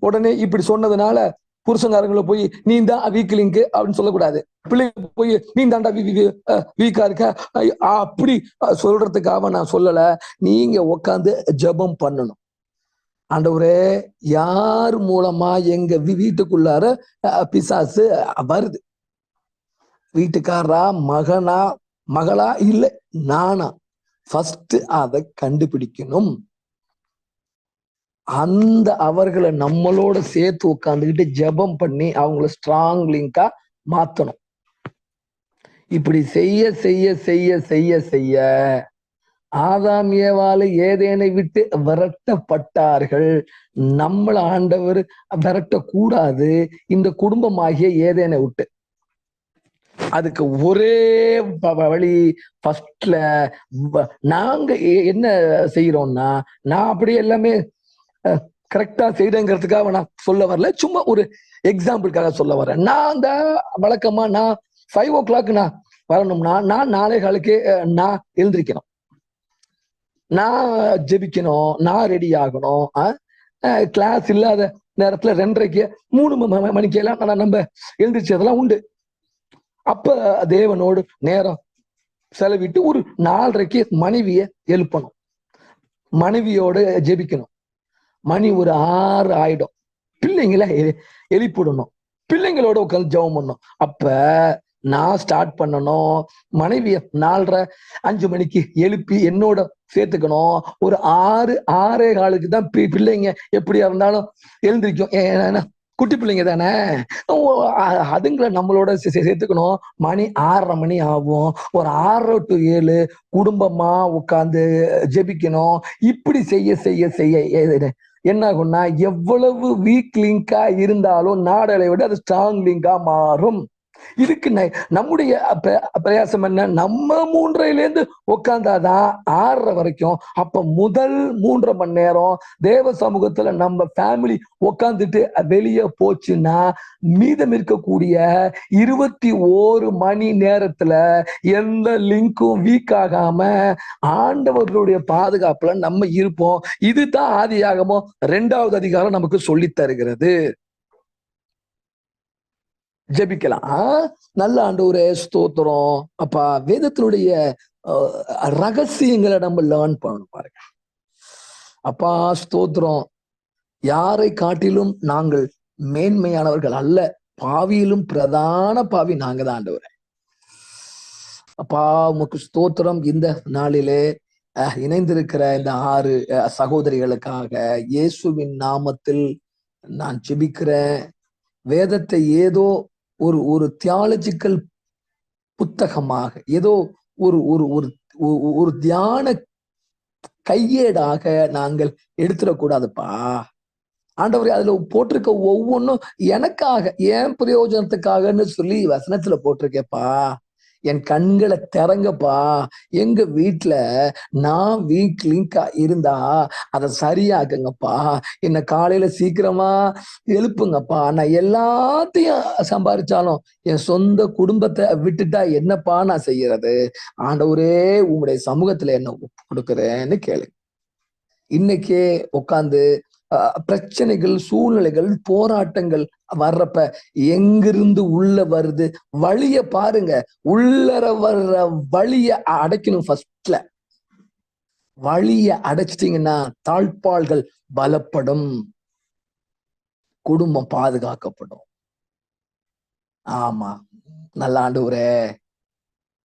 உடனே இப்படி சொன்னதுனால புருஷங்காரங்களை போய் நீ தான் வீக் லிங்க் அப்படின்னு சொல்லக்கூடாது. பிள்ளைங்க போய் நீ தாண்டா வீக்கா இருக்க அப்படி சொல்றதுக்காக நான் சொல்லல. நீங்க உட்காந்து ஜெபம் பண்ணணும். ஆண்டவரே, யார் மூலமா எங்க வீட்டுக்குள்ளார பிசாசு வருது? வீட்டுக்காரா, மகனா, மகளா, இல்ல நானா? ஃபர்ஸ்ட் அதை கண்டுபிடிக்கணும். அந்த அவர்களை நம்மளோட சேர்த்து உட்காந்துக்கிட்டு ஜெபம் பண்ணி அவங்கள ஸ்ட்ராங் லிங்கா மாத்தணும். இப்படி செய்ய செய்ய செய்ய செய்ய செய்ய ஆதாம் ஏவாளு ஏதேனை விட்டு விரட்டப்பட்டார்கள். நம்மள ஆண்டவர் விரட்டக்கூடாது இந்த குடும்பமாகிய ஏதேனை விட்டு. அதுக்கு ஒரே வழி, ஃபர்ஸ்ட்ல நாங்க என்ன செய்யறோம்னா, நான் அப்படியே எல்லாமே கரெக்டா செய்யறேங்கிறதுக்காக நான் சொல்ல வரல, சும்மா ஒரு எக்ஸாம்பிளுக்காக சொல்ல வரேன். நான் வழக்கமா நான் 5 o'clock நான் வரணும்னா நான் 4:15 நான் எழுந்திருக்கணும், நான் ஜெபிக்கணும், நான் ரெடி ஆகணும். கிளாஸ் இல்லாத நேரத்துல 2:30 3 மணிக்கு எல்லாம் நம்ம எழுந்திரிச்சதெல்லாம் உண்டு. அப்ப தேவனோடு நேரம் செலவிட்டு ஒரு 4:30 மனைவிய எழுப்பணும், மனைவியோட ஜெபிக்கணும். மணி ஒரு 6 ஆயிடும். பிள்ளைங்களை எழுப்பிடணும், பிள்ளைங்களோட உட்காந்து ஜெபம் பண்ணணும். அப்ப நான் ஸ்டார்ட் பண்ணணும், மனைவிய 4:30 5 மணிக்கு எழுப்பி என்னோட சேர்த்துக்கணும். ஒரு 6 6:15 தான் பிள்ளைங்க எப்படியா இருந்தாலும் எழுந்திருக்கும். ஏன்னா குட்டி பிள்ளைங்க தானே, அதுங்களை நம்மளோட சேர்த்துக்கணும். மணி 6:30 மணி ஆகும். ஒரு 6 to 7 குடும்பமா உட்கார்ந்து ஜெபிக்கணும். இப்படி செய்ய செய்ய செய்ய என்ன ஆகும்னா, எவ்வளவு வீக் லிங்கா இருந்தாலும் நாடளை விட அது ஸ்ட்ராங் லிங்கா மாறும். இதுக்கு நம்முடைய பிரயாசம் என்ன? நம்ம 3:30 உட்கார்ந்தாதான் 6:30 வரைக்கும். அப்ப முதல் 3.5 மணி நேரம் தேவ சமூகத்துல நம்ம ஃபேமிலி உட்கார்ந்துட்டு வெளியே போச்சுன்னா மீதம் இருக்கக்கூடிய 21 மணி நேரத்துல எந்த லிங்கும் வீக் ஆகாம ஆண்டவர்களுடைய பாதுகாப்புல நம்ம இருப்போம். இதுதான் ஆதியாகமம் 2வது அதிகாரம் நமக்கு சொல்லி தருகிறது. ஜெபிக்கலாம். நல்ல ஆண்டவரே, ஸ்தோத்திரம் அப்பா. வேதத்தினுடைய ரகசியங்களை நம்ம லேர்ன் பண்ணணும் பாருங்க அப்பா. ஸ்தோத்திரம். யாரை காட்டிலும் நாங்கள் மேன்மையானவர்கள் அல்ல, பாவியிலும் பிரதான பாவி நாங்க தான் ஆண்டவரே. அப்பா உமக்கு ஸ்தோத்திரம். இந்த நாளிலே இணைந்திருக்கிற இந்த 6 சகோதரிகளுக்காக இயேசுவின் நாமத்தில் நான் ஜெபிக்கிறேன். வேதத்தை ஏதோ ஒரு தியாலஜிக்கல் புத்தகமாக, ஏதோ ஒரு தியான கையேடாக நாங்கள் எடுத்துடக்கூடாதுப்பா ஆண்டவரே. அதுல போட்டிருக்க ஒவ்வொன்றும் எனக்காக, என் பிரயோஜனத்துக்காகன்னு சொல்லி வசனத்துல போட்டிருக்கேப்பா. என் கண்களை திறங்கப்பா. எங்க வீட்டுல நான் வீக் லிங்கா இருந்தா அதை சரியாக்குங்கப்பா. என்ன காலையில சீக்கிரமா எழுப்புங்கப்பா. நான் எல்லாத்தையும் சம்பாதிச்சாலும் என் சொந்த குடும்பத்தை விட்டுட்டா என்னப்பா நான் செய்யறது? ஆண்டவரே, உங்களுடைய சமூகத்துல என்ன கொடுக்குறேன்னு கேளு. இன்னைக்கே உட்காந்து பிரச்சனைகள், சூழ்நிலைகள், போராட்டங்கள் வர்றப்ப எங்கிருந்து உள்ள வருது வழிய பாருங்க. உள்ளர வர்ற வழிய அடைக்கணும். ஃபர்ஸ்ட்ல வழிய அடைச்சிட்டீங்கன்னா தாழ்பாள்கள் பலப்படும், குடும்பம் பாதுகாக்கப்படும். ஆமா, நல்ல ஆண்டவரே,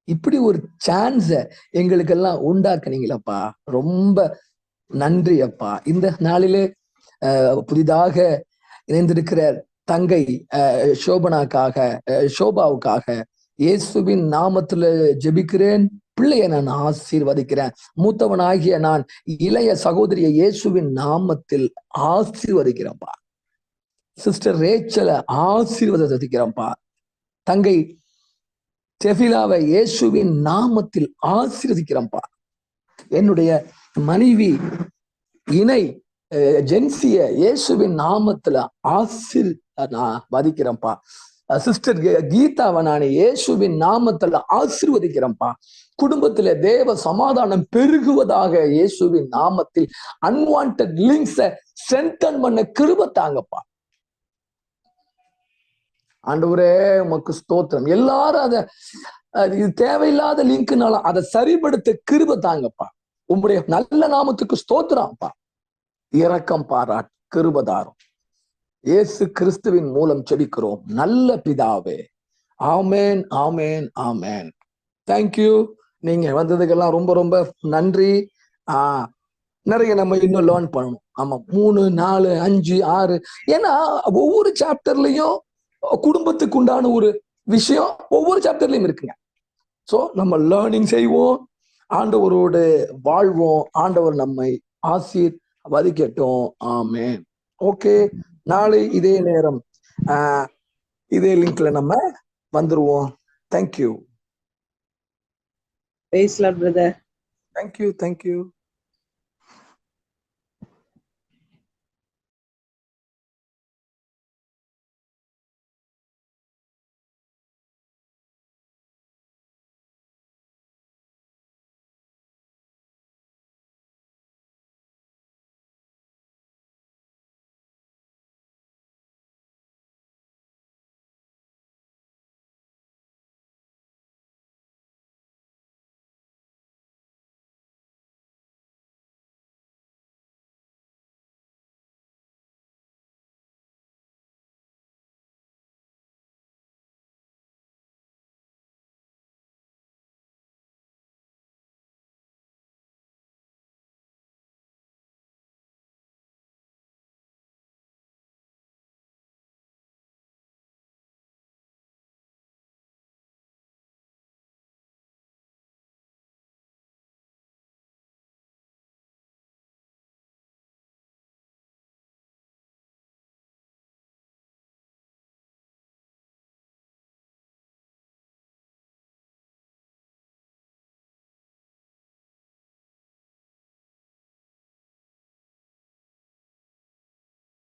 இப்படி ஒரு சான்ஸ எங்களுக்கெல்லாம் உண்டாக்குனீங்களப்பா. ரொம்ப நன்றி அப்பா. இந்த நாளிலே புதிதாக இணைந்திருக்கிற தங்கை ஷோபாவுக்காக இயேசுவின் நாமத்துல ஜெபிக்கிறேன். பிள்ளைய நான் ஆசீர்வதிக்கிறேன். மூத்தவனாகிய நான் இளைய சகோதரியை இயேசுவின் நாமத்தில் ஆசீர்வதிக்கிறேன்ப்பா. சிஸ்டர் ரேச்சலை ஆசீர்வதிக்கிறேன்ப்பா. தங்கை செஃபிலாவை இயேசுவின் நாமத்தில் ஆசீர்வதிக்கிறேன்ப்பா. என்னுடைய மனைவி இணை ஜென்சிய இயேசுவின் நாமத்துல ஆசீர்வதிக்கிறேன்ப்பா. சிஸ்டர் கீதாவை நான் இயேசுவின் நாமத்துல ஆசீர்வதிக்கிறேன்ப்பா. குடும்பத்துல தேவ சமாதானம் பெருகுவதாக இயேசுவின் நாமத்தில். அன்வான்டட் லிங்க்ஸை ஸ்ட்ரென்தன் பண்ண கிருபை தாங்கப்பா. ஆண்டவரே, உமக்கு ஸ்தோத்திரம். எல்லாரும் இது தேவையில்லாத லிங்க்னால அதை சரிபடுத்த கிருபை தாங்கப்பா. உங்களுடைய நல்ல நாமத்துக்கு ஸ்தோத்திரம்ப்பா. இரக்கம் பாராட் கிருபதாரம் இயேசு கிறிஸ்துவின் மூலம் செபிக்கிறோம் நல்ல பிதாவே. ஆமேன், ஆமேன், ஆமேன். தேங்க்யூ. நீங்க வந்ததுக்கெல்லாம் ரொம்ப ரொம்ப நன்றி. நிறைய நம்ம இன்னும் லேர்ன் பண்ணணும். ஆமா, 3, 4, 5, 6. ஏன்னா ஒவ்வொரு சாப்டர்லயும் குடும்பத்துக்கு உண்டான ஒரு விஷயம் ஒவ்வொரு சாப்டர்லயும் இருக்குங்க. சோ நம்ம லேர்னிங் செய்வோம், ஆண்டவரோடு வாழ்வோம். ஆண்டவர் நம்மை ஆசீர்வதிக்கட்டும். ஆமென். ஓகே, நாளை இதே நேரம் இதே லிங்க்ல நம்ம வந்துருவோம். Thank you. Praise Lord, brother. Thank you.